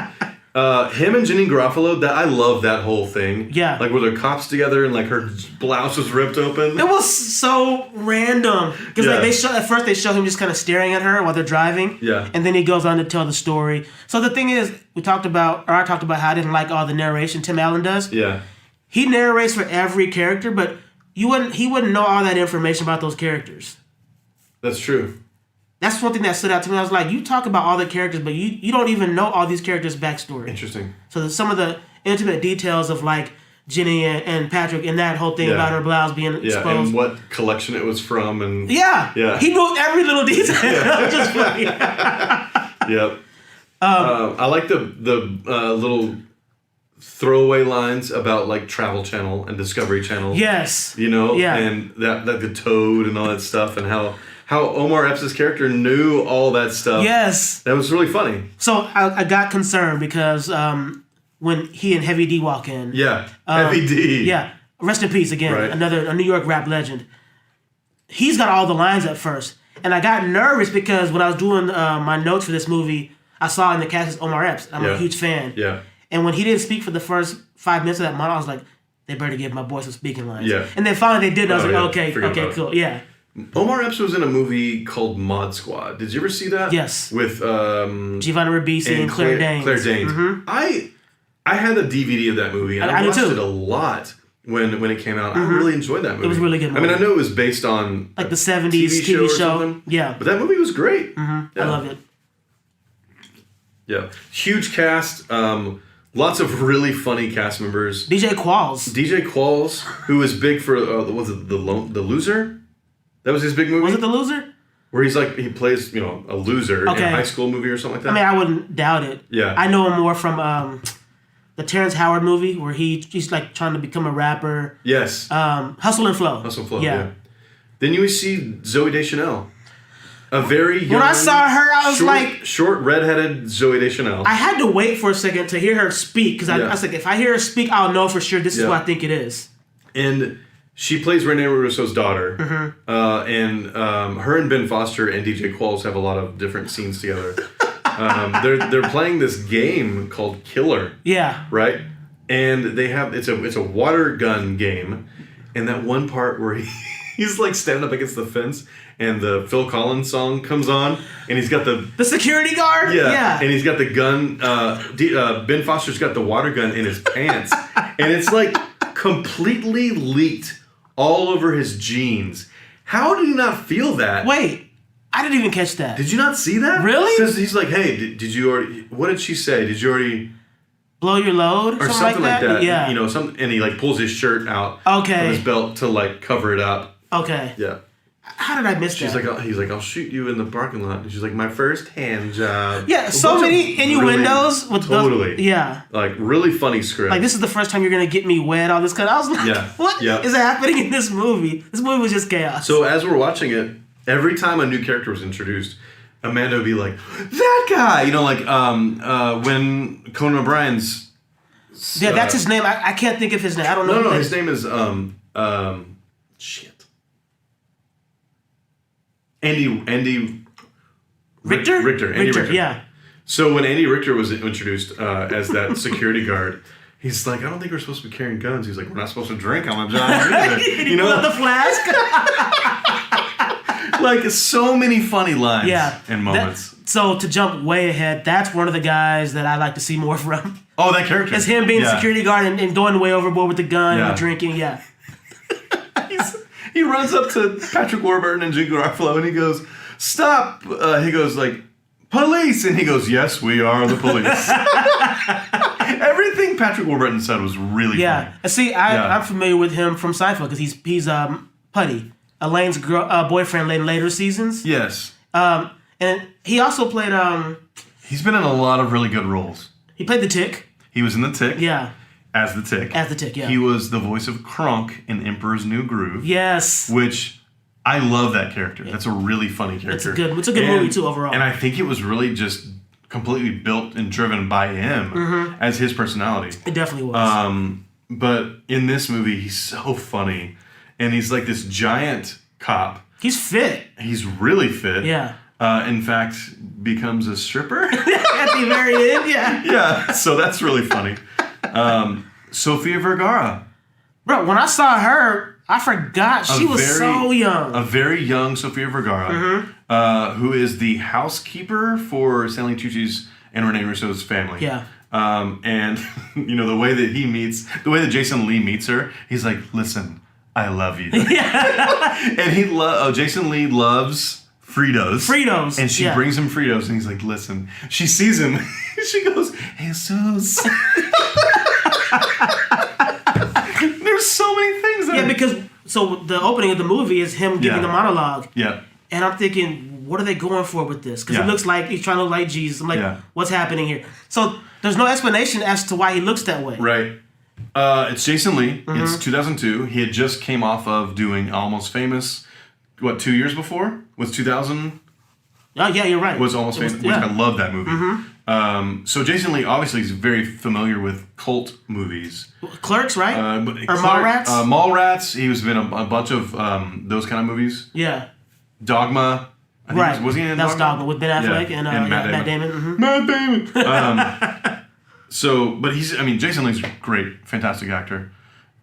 Him and Janine Garofalo, I love that whole thing. Yeah. Like where they're cops together and like her blouse was ripped open. It was so random because like at first they show him just kind of staring at her while they're driving. Yeah. And then he goes on to tell the story. So the thing is, I talked about how I didn't like all the narration Tim Allen does. Yeah. He narrates for every character, but he wouldn't know all that information about those characters. That's true. That's one thing that stood out to me. I was like, you talk about all the characters, but you don't even know all these characters' backstory. Interesting. So some of the intimate details of like Jenny and Patrick and that whole thing about her blouse being exposed. Yeah, and what collection it was from. And yeah. He knew every little detail. Which is funny. Yep. I like the little throwaway lines about like Travel Channel and Discovery Channel. Yes. You know? Yeah. And that the toad and all that stuff and how Omar Epps' character knew all that stuff. Yes. That was really funny. So I got concerned because when he and Heavy D walk in. Yeah. Heavy D. Yeah. Rest in peace again. Right. A New York rap legend. He's got all the lines at first. And I got nervous because when I was doing my notes for this movie, I saw in the cast is Omar Epps. I'm a huge fan. Yeah. And when he didn't speak for the first 5 minutes of that monologue, I was like, they better give my boy some speaking lines. Yeah. And then finally they did. And I was like, Forget okay, about it. cool. Yeah. Omar Epps was in a movie called Mod Squad. Did you ever see that? Yes. With Giovanni Ribisi and Claire Danes. Claire Danes. Mm-hmm. I had a DVD of that movie and I watched it a lot when it came out. I really enjoyed that movie. It was a really good movie. I mean, I know it was based on like the 70s TV or show. something. Yeah. But that movie was great. Mm-hmm. Yeah. I loved it. Yeah. Huge cast. Lots of really funny cast members. DJ Qualls, who was big for was it the Loser? That was his big movie. Was it The Loser? Where he plays a loser in a high school movie or something like that. I mean, I wouldn't doubt it. Yeah. I know him more from the Terrence Howard movie where he's like trying to become a rapper. Yes. Hustle and Flow. Hustle and Flow. Yeah. Then you see Zooey Deschanel. A very young, when I saw her, I was like... Short, redheaded Zooey Deschanel. I had to wait for a second to hear her speak, because I was like, if I hear her speak, I'll know for sure this is what I think it is. And she plays Rene Russo's daughter. Mm-hmm. And her and Ben Foster and DJ Qualls have a lot of different scenes together. They're playing this game called Killer. Yeah. Right? And they have... It's a water gun game. And that one part where he's like standing up against the fence... And the Phil Collins song comes on, and he's got the security guard. Yeah, and he's got the gun. Ben Foster's got the water gun in his pants, and it's like completely leaked all over his jeans. How did he not feel that? Wait, I didn't even catch that. Did you not see that? Really? Because he's like, "Hey, did you already? What did she say? Did you already blow your load or something like that? Yeah, and he like pulls his shirt out of his belt to like cover it up. Okay, yeah. How did I miss that? He's like, I'll shoot you in the parking lot. And she's like, my first hand job. Yeah, so many innuendos with totally. Those, yeah. Like, really funny script. Like, this is the first time you're going to get me wet, all this kind of... I was like, what is happening in this movie? This movie was just chaos. So, as we're watching it, every time a new character was introduced, Amanda would be like, that guy! When Conan O'Brien's... Yeah, that's his name. I can't think of his name. I don't know. No, his name is... Andy Richter? Andy Richter. Yeah. So when Andy Richter was introduced as that security guard, he's like, I don't think we're supposed to be carrying guns. He's like, we're not supposed to drink on the job either. You know the flask? Like, so many funny lines and moments. So to jump way ahead, that's one of the guys that I like to see more from. Oh, that character. It's him being security guard and going way overboard with the gun and drinking, He runs up to Patrick Warburton and Jake Garofalo and he goes, stop. He goes like, police. And he goes, yes, we are the police. Everything Patrick Warburton said was really funny. Yeah. See, I'm familiar with him from Seinfeld because he's Putty, Elaine's boyfriend in later seasons. Yes. And he also played... he's been in a lot of really good roles. He played the Tick. He was in the Tick. Yeah. As the Tick. Yeah. He was the voice of Kronk in Emperor's New Groove. Yes. Which, I love that character. That's a really funny character. It's a good movie, too, overall. And I think it was really just completely built and driven by him as his personality. It definitely was. But in this movie, he's so funny. And he's like this giant cop He's fit. He's really fit. Yeah. In fact, becomes a stripper. At the very end, yeah. Yeah, so that's really funny. Sofia Vergara. Bro, when I saw her, I forgot she was so young. A very young Sofia Vergara, who is the housekeeper for Stanley Tucci's and Rene Russo's family. Yeah. And the way that Jason Lee meets her, he's like, "Listen, I love you." Yeah. And Jason Lee loves Fritos. And she brings him Fritos, and he's like, "Listen." She sees him. She goes, "Jesus." There's so many things. Because the opening of the movie is him giving the monologue. Yeah. And I'm thinking, what are they going for with this? Because it looks like he's trying to look like Jesus. I'm like, what's happening here? So there's no explanation as to why he looks that way. Right. It's Jason Lee. It's 2002. He had just came off of doing Almost Famous. 2 years before? Was 2000? Oh, yeah, you're right. Was Almost Famous, which I love that movie. So Jason Lee obviously is very familiar with cult movies. Clerks, right? Or Mallrats? Mallrats. He was in a bunch of those kind of movies. Yeah. Dogma. I think was he in That's Dogma? With Ben Affleck and Matt Damon. Matt Damon. But Jason Lee's a great, fantastic actor.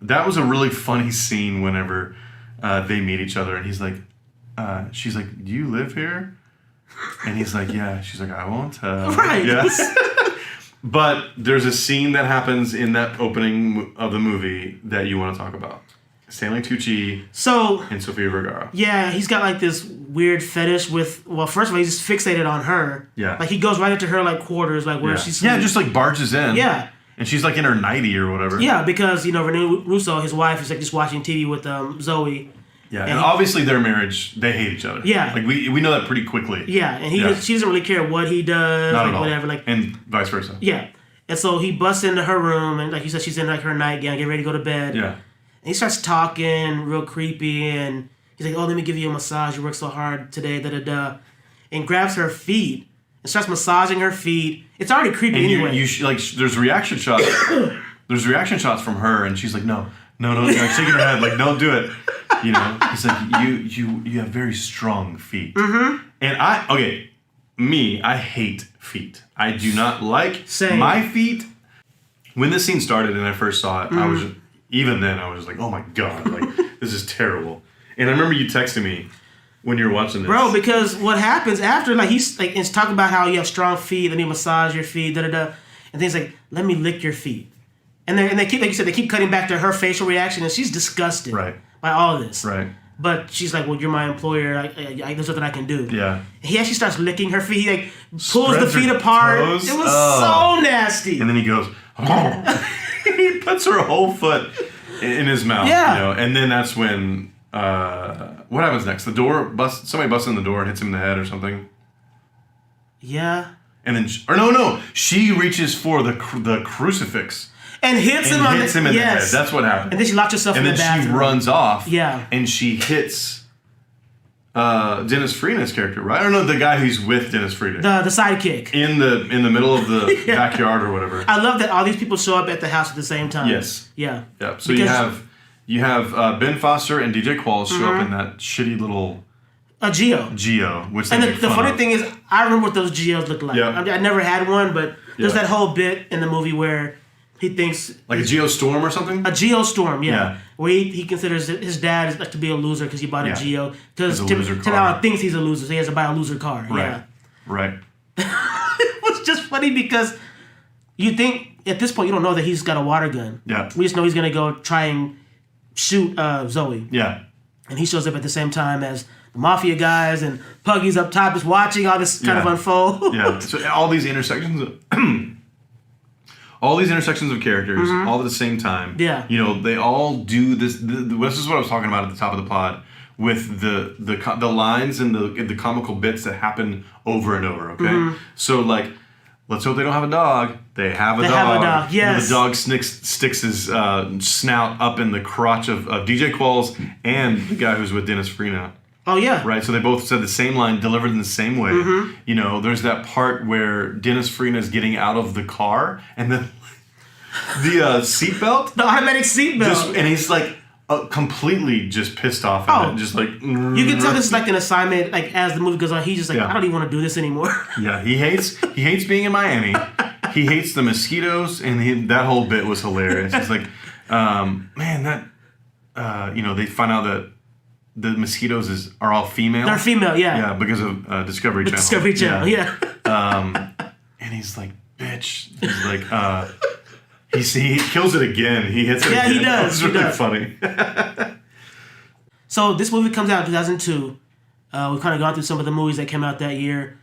That was a really funny scene whenever they meet each other, and he's like, she's like, "Do you live here?" And he's like, "Yeah." She's like, "I won't tell." Right. Yes. But there's a scene that happens in that opening of the movie that you want to talk about. Stanley Tucci and Sofia Vergara. Yeah, he's got like this weird fetish with, first of all, he's just fixated on her. Yeah. Like he goes right into her like quarters, like where she's... Yeah, just like barges in. Yeah. And she's like in her nightie or whatever. Yeah, because, Rene Russo, his wife, is like just watching TV with Zoe. Yeah, and obviously their marriage, they hate each other. Yeah. Like we know that pretty quickly. Yeah, and she doesn't really care what he does. Not at all. Whatever. Like, and vice versa. Yeah. And so he busts into her room, and like you said, she's in like her nightgown, getting ready to go to bed. Yeah. And he starts talking real creepy, and he's like, "Oh, let me give you a massage. You worked so hard today, da-da-da." And grabs her feet and starts massaging her feet. It's already creepy anyway. There's reaction shots. There's reaction shots from her, and she's like, no, like shaking her head, like, "Don't do it." He's like, you have very strong feet. Mm-hmm. And I hate feet. I do not like my feet. When this scene started and I first saw it, I was like, "Oh my God, like this is terrible." And I remember you texting me when you were watching this, bro, because what happens after, like he's like, it's talking about how you have strong feet, let me massage your feet, da-da-da, and things like, "Let me lick your feet," and they keep, like you said, they keep cutting back to her facial reaction, and she's disgusted by all of this. Right. But she's like, "Well, you're my employer. There's nothing I can do." Yeah. He actually starts licking her feet. He like pulls the feet apart. Toes. It was so nasty. And then he goes, "Oh." He puts her whole foot in his mouth. Yeah. And then that's when what happens next? Somebody busts in the door and hits him in the head or something. Yeah. And then she reaches for the crucifix. And hits him in the head. That's what happened. And then she locked herself in the bathroom. And then she runs off. Yeah. And she hits Dennis Farina's character, right? I don't know, the guy who's with Dennis Farina. The sidekick. In the middle of the backyard or whatever. I love that all these people show up at the house at the same time. Yes. Yeah. Yeah. So you have Ben Foster and DJ Qualls show up in that shitty little Geo. Which and the funny thing is, I remember what those Geos looked like. Yeah. I never had one, but there's that whole bit in the movie where he thinks... Like a Geostorm or something? A Geostorm, yeah. Where he considers his dad to be a loser because he bought a Geo. Because Tim Allen thinks he's a loser, so he has to buy a loser car. Right. Yeah. Right. It was just funny because you think, at this point, you don't know that he's got a water gun. Yeah. We just know he's going to go try and shoot Zoe. Yeah. And he shows up at the same time as the Mafia guys, and Puggy's up top just watching all this kind of unfold. Yeah. So all these intersections of... characters, all at the same time. Yeah. They all do this. This is what I was talking about at the top of the pod with the lines and the comical bits that happen over and over. Okay. Mm-hmm. So like, let's hope they don't have a dog. They have a dog. Have a dog. Yes. The dog sticks his snout up in the crotch of DJ Qualls and the guy who's with Dennis Farina. Oh, yeah. Right, so they both said the same line, delivered in the same way. Mm-hmm. There's that part where Dennis Farina is getting out of the car, and then the seatbelt. The automatic seatbelt. And he's like, completely just pissed off at it. Just like... You can tell this is like an assignment, like as the movie goes on, he's just like, I don't even want to do this anymore. Yeah, he hates being in Miami. He hates the mosquitoes, and that whole bit was hilarious. It's like, man, that, they find out that the mosquitoes are all female. They're female, yeah. Yeah, because of Discovery Channel. Discovery Channel, yeah. And he's like, bitch. He's like, he kills it again. He hits it again. Yeah, he does. It's really funny. So this movie comes out in 2002. We've kind of gone through some of the movies that came out that year.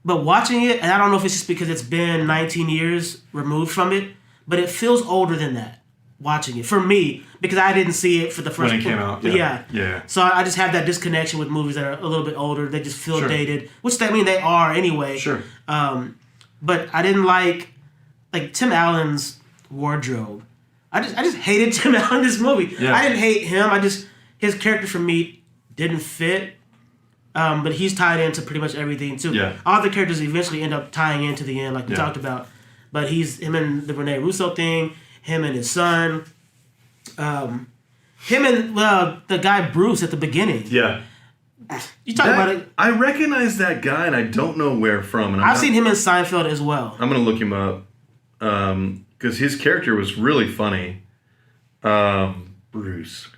But watching it, and I don't know if it's just because it's been 19 years removed from it, but it feels older than that. Watching it for me, because I didn't see it for the first when it came out. Yeah. So I just have that disconnection with movies that are a little bit older. They just feel dated, which they are anyway. Sure. But I didn't like Tim Allen's wardrobe. I just hated Tim Allen in this movie. Yeah. I didn't hate him. His character for me didn't fit. But he's tied into pretty much everything too. Yeah. All the characters eventually end up tying into the end, like we talked about. But him and the Rene Russo thing. Him and his son. Him and the guy Bruce at the beginning. Yeah. You talk about it. I recognize that guy, and I don't know where from. And I've seen him in Seinfeld as well. I'm going to look him up. Because his character was really funny. Bruce.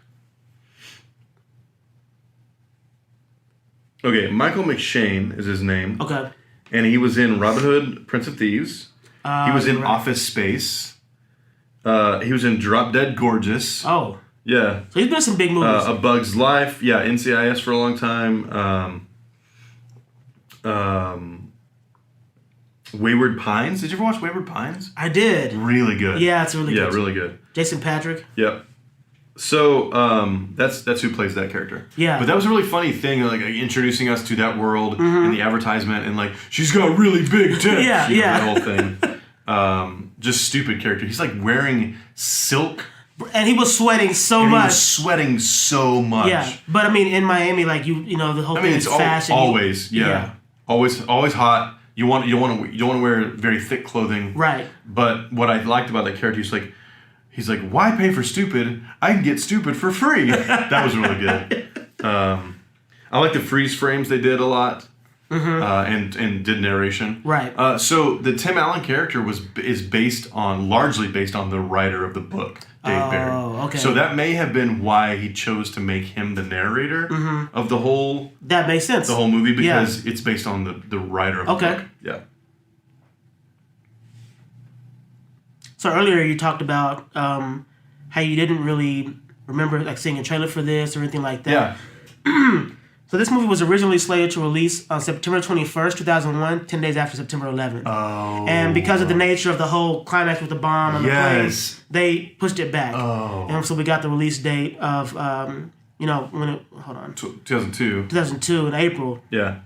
Okay, Michael McShane is his name. Okay. And he was in Robin Hood, Prince of Thieves. He was in right. Office Space. He was in Drop Dead Gorgeous. Oh. Yeah. So he's been in some big movies. A Bug's Life. Yeah, NCIS for a long time. Wayward Pines. Did you ever watch Wayward Pines? I did. Really good. Yeah, it's really good. Yeah, really good. Jason Patric. Yep. So that's who plays that character. Yeah. But that was a really funny thing, like introducing us to that world in the advertisement, and like she's got really big tits. Yeah, that whole thing. Just stupid character. He's like wearing silk. And he was sweating so He much. was sweating so much. Yeah, but I mean, in Miami, like the whole thing is fashion. Always, always hot. You want to wear very thick clothing. Right. But what I liked about that character, he's like, why pay for stupid? I can get stupid for free. That was really good. I like the freeze frames they did a lot. And did narration. Right. So the Tim Allen character is largely based on the writer of the book, Dave Barry. Okay. So that may have been why he chose to make him the narrator of the whole. That makes sense. The whole movie, because it's based on the writer of the book. Yeah. So earlier you talked about how you didn't really remember like seeing a trailer for this or anything like that. Yeah. So this movie was originally slated to release on September 21st, 2001, 10 days after September 11th. Oh. And because of the nature of the whole climax with the bomb on the plane, they pushed it back. Oh. And so we got the release date of, when it, 2002. 2002 in April. Yeah.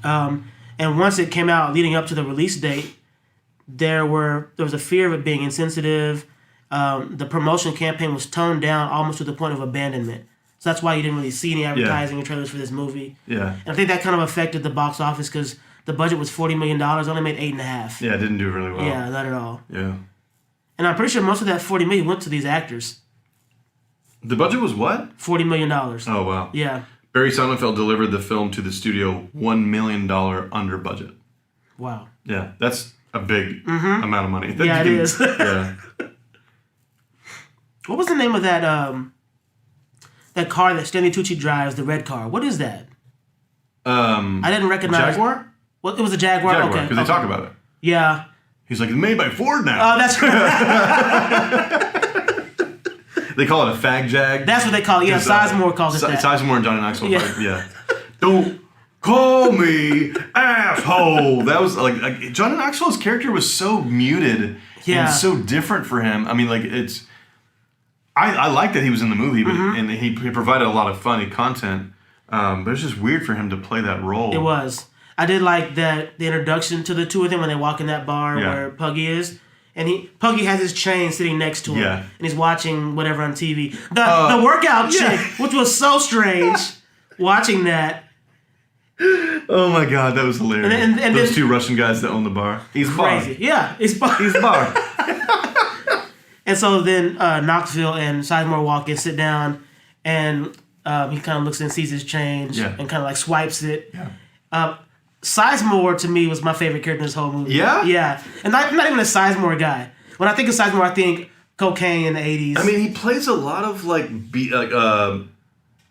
And once it came out leading up to the release date, there was a fear of it being insensitive. The promotion campaign was toned down almost to the point of abandonment. So that's why you didn't really see any advertising or trailers for this movie. Yeah. And I think that kind of affected the box office because the budget was $40 million, only made $8.5. Yeah, it didn't do really well. Yeah, not at all. Yeah. And I'm pretty sure most of that $40 million went to these actors. The budget was what? $40 million. Oh, wow. Yeah. Barry Sonnenfeld delivered the film to the studio $1 million under budget. Wow. Yeah, that's a big amount of money. Yeah, it is. Yeah. What was the name of that car that Stanley Tucci drives, the red car? What is that? I didn't recognize. Jaguar? Well, it was a Jaguar? Jaguar, okay. because they talk about it. Yeah. He's like, it's made by Ford now. Oh, that's right. They call it a fag jag. That's what they call it. Yeah, Sizemore calls it that. Sizemore and Johnny Knoxville. Yeah. Yeah. Don't call me asshole. That was like Johnny Knoxville's character was so muted and so different for him. I mean, like it's. I like that he was in the movie, but and he provided a lot of funny content. But it's just weird for him to play that role. It was. I did like the introduction to the two of them when they walk in that bar where Puggy is. And Puggy has his chain sitting next to him. Yeah. And he's watching whatever on TV. The workout chick, which was so strange, watching that. Oh my God, that was hilarious. And those then, two Russian guys that own the bar. He's crazy. bar. Yeah, he's bar. He's bar. And so then Knoxville and Sizemore walk in, sit down, and he kind of looks and sees his change and kind of like swipes it. Yeah. Sizemore to me was my favorite character in this whole movie. Yeah? Yeah. And I'm not even a Sizemore guy. When I think of Sizemore, I think cocaine in the 80s. I mean, he plays a lot of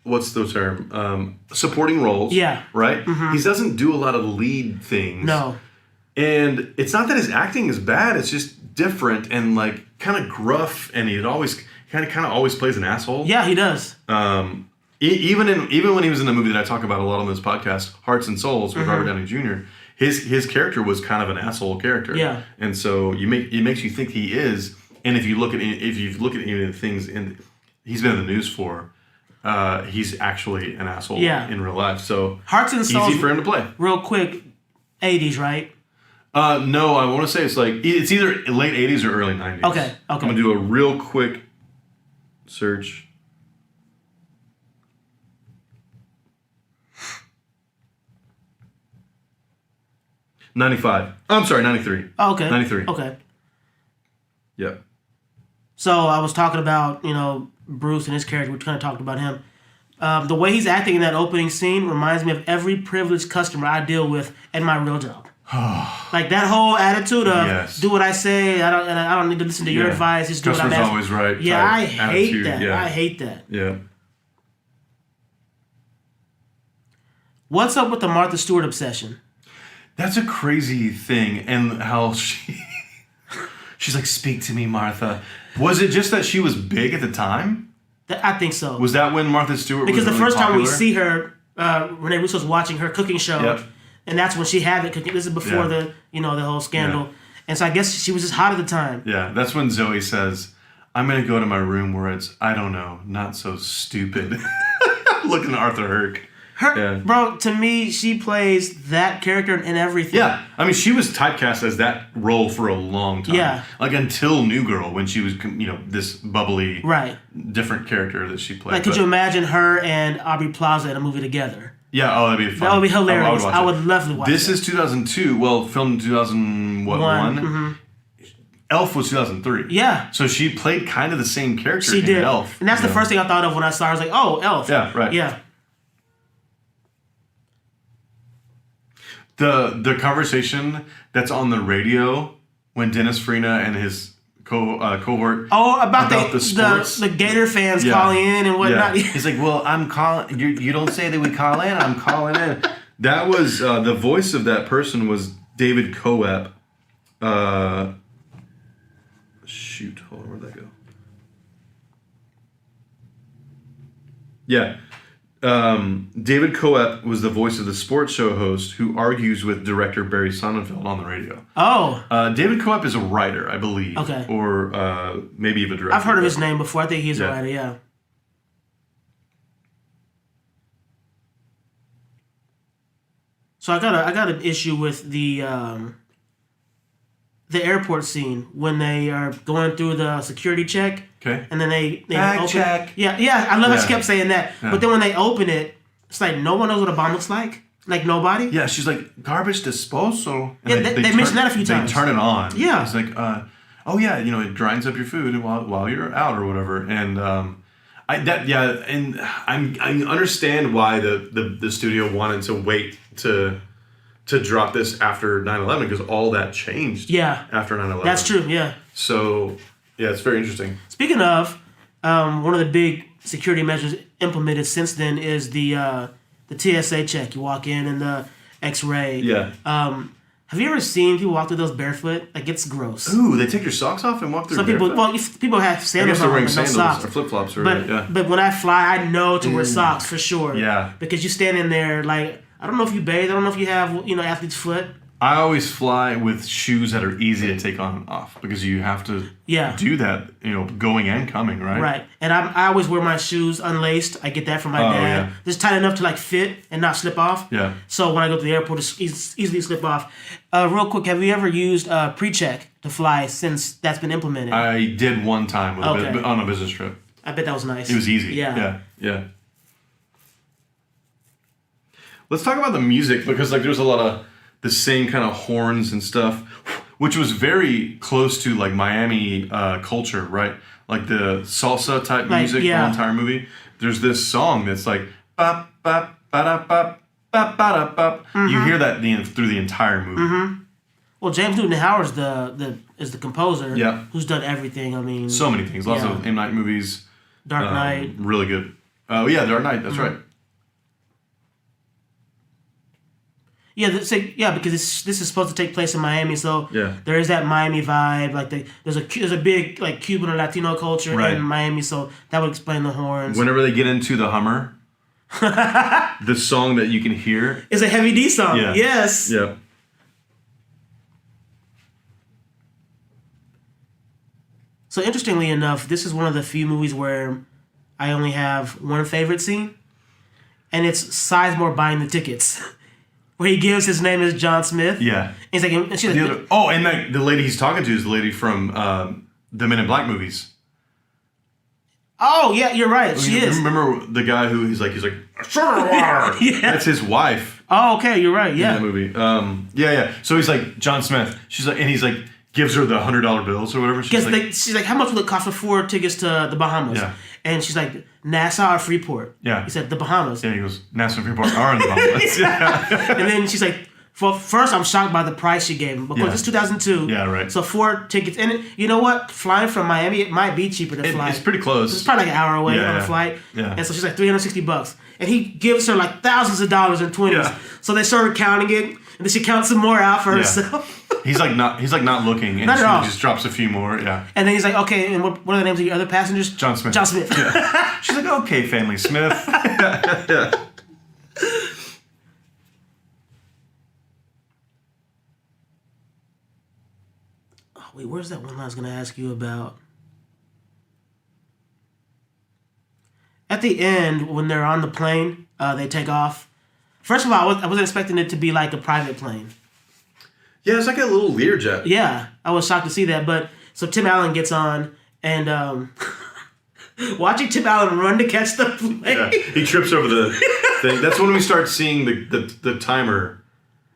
what's the term? Supporting roles. Yeah. Right? Mm-hmm. He doesn't do a lot of lead things. No. And it's not that his acting is bad, it's just different and like kind of gruff, and he kind of always plays an asshole. Yeah, he does. Even when he was in the movie that I talk about a lot on this podcast, Hearts and Souls with Robert Downey Jr., his character was kind of an asshole character. Yeah. And so it makes you think he is. And if you look at any of the things he's been in the news for, he's actually an asshole in real life. So Hearts and Souls, easy for him to play. Real quick, 80s, right? No, I want to say it's either late 80s or early 90s. Okay. I'm gonna do a real quick search. 95. I'm sorry, 93. Oh, okay. 93. Okay. Yep. So I was talking about, Bruce and his character. We kind of talked about him. The way he's acting in that opening scene reminds me of every privileged customer I deal with at my real job. Like that whole attitude of do what I say. I don't need to listen to your advice. Just do what I'm asking. Customer's always right. Yeah, I hate attitude. that. Yeah. I hate that. Yeah. What's up with the Martha Stewart obsession? That's a crazy thing, and how she's like, speak to me, Martha. Was it just that she was big at the time? I think so. Was that when Martha Stewart because was really the first popular? time we see her, Rene Russo's watching her cooking show, and that's when she had it cooking. This is before the whole scandal, and so I guess she was just hot at the time. Yeah, that's when Zoe says, "I'm gonna go to my room where it's not so stupid." Looking at Arthur Herc. Bro, to me, she plays that character in everything. Yeah, I mean, she was typecast as that role for a long time. Yeah, like until New Girl, when she was this bubbly, different character that she played. Like, could you imagine her and Aubrey Plaza in a movie together? Yeah, that'd be fun. That would be hilarious. I would love to watch. This is 2002. Well, filmed in 2001. Mm-hmm. Elf was 2003. Yeah. So she played kind of the same character she did. Elf. And that's the first thing I thought of when I saw her. I was like, oh, Elf. Yeah, right. Yeah. The conversation that's on the radio when Dennis Farina and his cohort about the sports, the Gator fans calling in and whatnot. Yeah. He's like, well, I'm calling. You don't say that we call in. I'm calling in. That was the voice of that person was David Coep. Shoot, hold on, where'd that go? Yeah. David Coep was the voice of the sports show host who argues with director Barry Sonnenfeld on the radio. Oh. David Coep is a writer, I believe. Okay. Or maybe even a director. I've heard of his name before. I think he's a writer, yeah. So I got an issue with the airport scene when they are going through the security check. Okay. And then they open check. Yeah. I love how she kept saying that. Yeah. But then when they open it, it's like no one knows what a bomb looks like. Like nobody. Yeah, she's like garbage disposal. And they mentioned that a few times. They turn it on. Yeah. It's like, it grinds up your food while you're out or whatever. And I understand why the studio wanted to wait to drop this after 9/11 because all that changed. Yeah. After 9/11. That's true. Yeah. So yeah, it's very interesting. Speaking of, one of the big security measures implemented since then is the TSA check. You walk in and the X-ray. Yeah. Have you ever seen people walk through those barefoot? Like, it's gross. Ooh, they take your socks off and walk through. Some people, people have sandals on, wearing but sandals no socks or flip flops, but when I fly, I know to wear socks for sure. Yeah. Because you stand in there like, I don't know if you bathe. I don't know if you have athlete's foot. I always fly with shoes that are easy to take on and off because you have to do that, going and coming, right? Right. And I always wear my shoes unlaced. I get that from my dad. Yeah. Just tight enough to like fit and not slip off. Yeah. So when I go to the airport, it's easily slip off. Real quick, have you ever used pre-check to fly since that's been implemented? I did one time on a business trip. I bet that was nice. It was easy. Yeah. Let's talk about the music because there's a lot of the same kind of horns and stuff. which was very close to like Miami culture, right? Like the salsa type music, the whole entire movie. There's this song that's like bop bop ba da bop bop ba da bop. You hear that through the entire movie. Mm-hmm. Well, James Newton Howard's is the composer. Yeah. Who's done everything. I mean, so many things. Lots of M. Night movies. Dark Knight. Really good. Oh yeah, Dark Knight. That's right. Yeah, because this is supposed to take place in Miami, so there is that Miami vibe. Like there's a big like Cuban or Latino culture in Miami, so that would explain the horns. Whenever they get into the Hummer, the song that you can hear is a Heavy D song. Yeah. Yes. Yeah. So interestingly enough, this is one of the few movies where I only have one favorite scene, and it's Sizemore buying the tickets. Where he gives his name is John Smith. Yeah. And he's like, and she's like, and the lady he's talking to is the lady from the Men in Black movies. Oh yeah, you're right. She is. Remember the guy who he's like yeah. That's his wife. Oh, okay, you're right. Yeah. In that movie. Yeah. So he's like John Smith. She's like, and he's like gives her the $100 bills or whatever. She's like, how much will it cost for 4 tickets to the Bahamas? Yeah. And she's like, Nassau or Freeport? Yeah. He said, the Bahamas. Yeah, he goes, Nassau and Freeport are in the Bahamas. Yeah. And then she's like, well, first I'm shocked by the price she gave him. Because it's 2002. Yeah, right. So 4 tickets. And you know what? Flying from Miami, it might be cheaper to fly. It's pretty close. It's probably like an hour away on a flight. Yeah. And so she's like $360. And he gives her like thousands of dollars in 20s. Yeah. So they started counting it. And then she counts some more out for herself. He's like not looking, and she just drops a few more. Yeah. And then he's like, okay, and what are the names of your other passengers? John Smith. John Smith. Yeah. She's like, okay, family Smith. Yeah. Oh, wait, where's that one I was going to ask you about? At the end, when they're on the plane, they take off. First of all, I wasn't expecting it to be like a private plane. Yeah, it's like a little Learjet. Yeah, I was shocked to see that. But so Tim Allen gets on, and watching Tim Allen run to catch the plane. Yeah, he trips over the thing. That's when we start seeing the timer,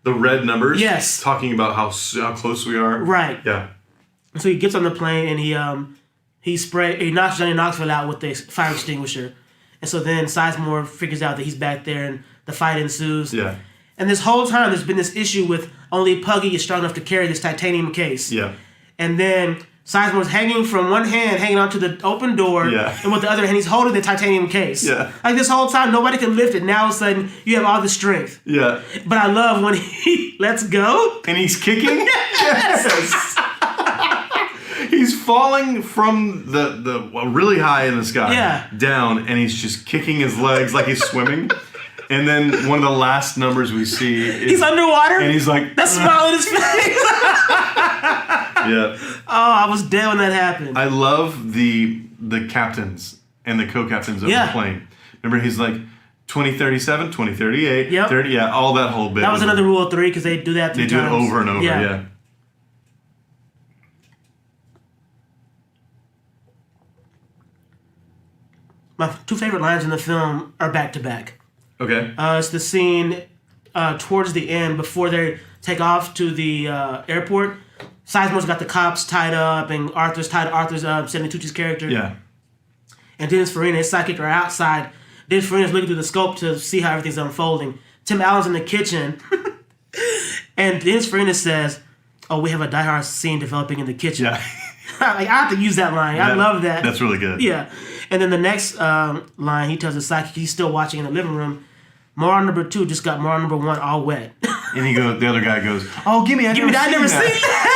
the red numbers. Yes. Talking about how close we are. Right. Yeah. So he gets on the plane and he knocks Johnny Knoxville out with the fire extinguisher, and so then Sizemore figures out that he's back there and the fight ensues. Yeah. And this whole time, there's been this issue with only Puggy is strong enough to carry this titanium case. Yeah. And then Sizemore's hanging from one hand, hanging onto the open door, and with the other hand, he's holding the titanium case. Yeah. Like this whole time, nobody can lift it. Now all of a sudden, you have all the strength. Yeah. But I love when he lets go. And he's kicking? Yes. He's falling from the really high in the sky down, and he's just kicking his legs like he's swimming. And then one of the last numbers we see is... He's underwater? And he's like... That smile on his face! Yeah. Oh, I was dead when that happened. I love the captains and the co-captains of the plane. Remember, he's like, 2037, 2038, 30... Yeah, all that whole bit. That was another rule of 3, because they do that 3 times. They do it over and over, yeah. My 2 favorite lines in the film are back-to-back. Okay. It's the scene towards the end before they take off to the airport. Sizemore's got the cops tied up, and Arthur's Stanley Tucci's character. Yeah. And Dennis Farina, his sidekick, are outside. Dennis Farina's looking through the scope to see how everything's unfolding. Tim Allen's in the kitchen, and Dennis Farina says, "Oh, we have a diehard scene developing in the kitchen." Yeah. Like, I have to use that line. I love that. That's really good. Yeah. And then the next line, he tells his sidekick, he's still watching in the living room, moron number 2 just got moron number 1 all wet. And the other guy goes, "Oh, give me that. I never seen that."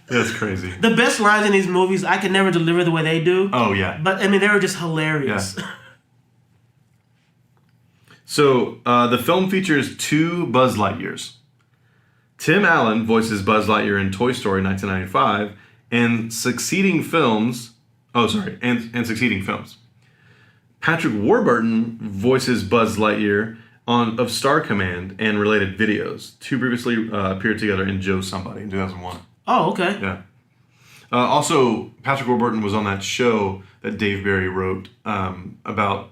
That's crazy. The best lines in these movies, I can never deliver the way they do. Oh, yeah. But, I mean, they were just hilarious. Yeah. So, the film features 2 Buzz Lightyears. Tim Allen voices Buzz Lightyear in Toy Story 1995 and succeeding films. And succeeding films. Patrick Warburton voices Buzz Lightyear of Star Command and related videos. 2 previously appeared together in Joe Somebody in 2001. Oh, okay. Yeah. Also, Patrick Warburton was on that show that Dave Barry wrote about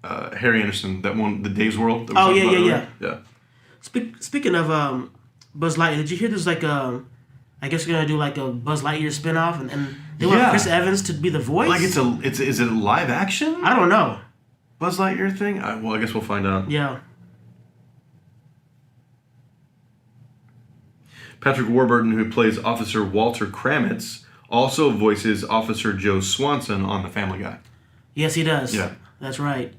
Harry Anderson, that one, The Dave's World. Oh, yeah. Yeah. Speaking of Buzz Lightyear, did you hear there's like I guess we're gonna do like a Buzz Lightyear spinoff, and they want Chris Evans to be the voice. Like is it a live action? I don't know. Buzz Lightyear thing? Well, I guess we'll find out. Yeah. Patrick Warburton, who plays Officer Walter Kramitz, also voices Officer Joe Swanson on The Family Guy. Yes, he does. Yeah. That's right.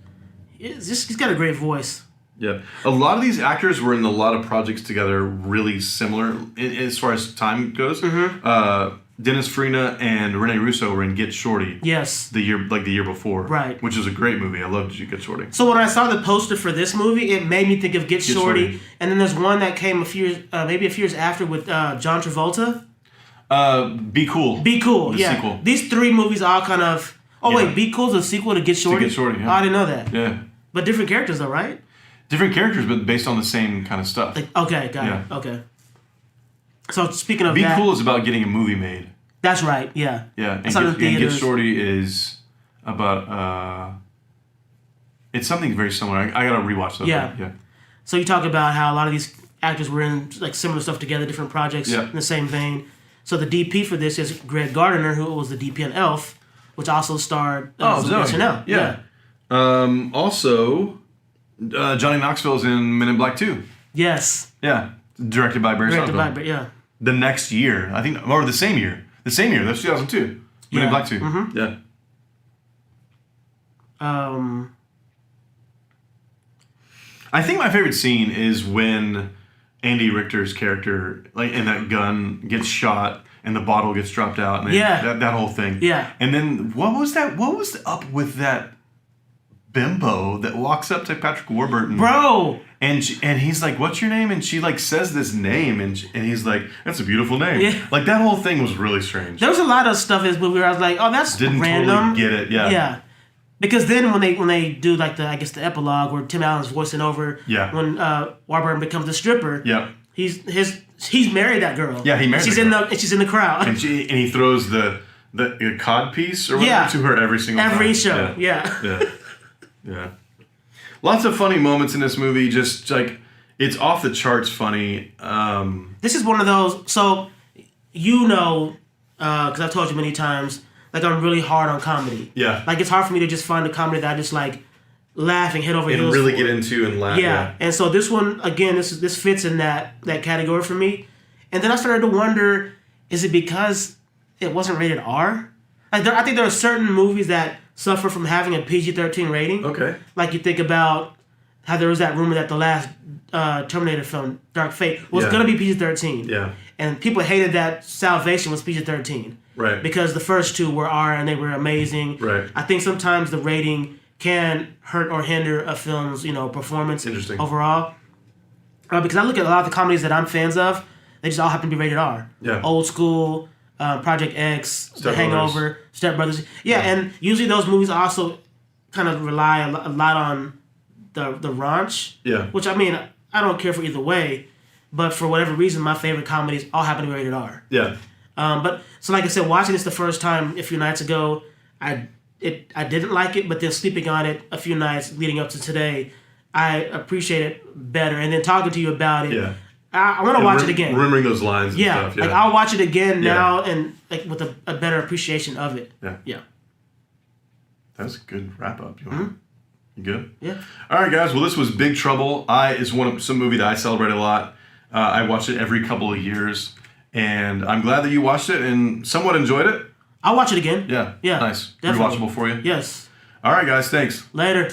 He's got a great voice. Yeah. A lot of these actors were in a lot of projects together really similar as far as time goes. Mm-hmm. Dennis Farina and Rene Russo were in Get Shorty. Yes. The year before. Right. Which was a great movie. I loved Get Shorty. So when I saw the poster for this movie, it made me think of Get Shorty. And then there's one that came maybe a few years after with John Travolta. Be Cool. Be Cool, The yeah. sequel. These three movies all kind of... Oh, wait, Be Cool's a sequel to Get Shorty? To Get Shorty, yeah. Oh, I didn't know that. Yeah. But different characters though, right? Different characters, but based on the same kind of stuff. Okay, got it. Okay. So speaking of Be that... Cool is about getting a movie made. That's right, yeah. Yeah, and Get Shorty is about... it's something very similar. I gotta rewatch that. Yeah. So you talk about how a lot of these actors were in like similar stuff together, different projects in the same vein. So the DP for this is Greg Gardner, who was the DP on Elf, which also starred SNL. Yeah. Also, Johnny Knoxville's in Men in Black 2. Yes. Yeah. Directed by Barry Sonnenfeld. Yeah. The next year, I think, or the same year. The same year. That's 2002. Men in Black 2. Mm-hmm. Yeah. I think my favorite scene is when Andy Richter's character, like, and that gun gets shot and the bottle gets dropped out. And that whole thing. Yeah. And then what was that? What was up with that bimbo that walks up to Patrick Warburton? Bro! And he's like, "What's your name?" And she like says this name, and he's like, "That's a beautiful name." Yeah. Like that whole thing was really strange. There was a lot of stuff as where I was like, "Oh, that's Didn't random." Totally get it. Yeah. Yeah. Because then when they do like the epilogue where Tim Allen's voicing over when Warburton becomes a stripper. Yeah. He's married that girl. Yeah, he married. She's in the crowd. And he throws the cod piece or whatever to her every single time. Every show. Yeah. Lots of funny moments in this movie. Just like it's off the charts funny. This is one of those. So because I've told you many times, like I'm really hard on comedy. Yeah. Like it's hard for me to just find a comedy that I just like laugh and head over heels and really for. get into and laugh. Yeah. And so this one again, this fits in that category for me. And then I started to wonder, is it because it wasn't rated R? Like I think there are certain movies that suffer from having a PG-13 rating. Okay. Like you think about how there was that rumor that the last Terminator film, Dark Fate, was going to be PG-13. Yeah. And people hated that Salvation was PG-13. Right. Because the first two were R and they were amazing. Right. I think sometimes the rating can hurt or hinder a film's performance overall. Because I look at a lot of the comedies that I'm fans of, they just all happen to be rated R. Yeah. Old School, Project X, The Hangover, Step Brothers. Yeah, and usually those movies also kind of rely a lot on the raunch. Yeah. Which, I mean, I don't care for either way, but for whatever reason, my favorite comedies all happen to be rated R. Yeah. But so like I said, watching this the first time a few nights ago, I didn't like it, but then sleeping on it a few nights leading up to today, I appreciate it better. And then talking to you about it, I want to watch it again. Remembering those lines and stuff. Yeah. Like I'll watch it again now and like with a better appreciation of it. Yeah. That was a good wrap up. Mm-hmm. You good? Yeah. All right, guys. Well, this was Big Trouble. It's some movie that I celebrate a lot. I watch it every couple of years. And I'm glad that you watched it and somewhat enjoyed it. I'll watch it again. Yeah. Nice. Definitely. Rewatchable for you? Yes. All right, guys. Thanks. Later.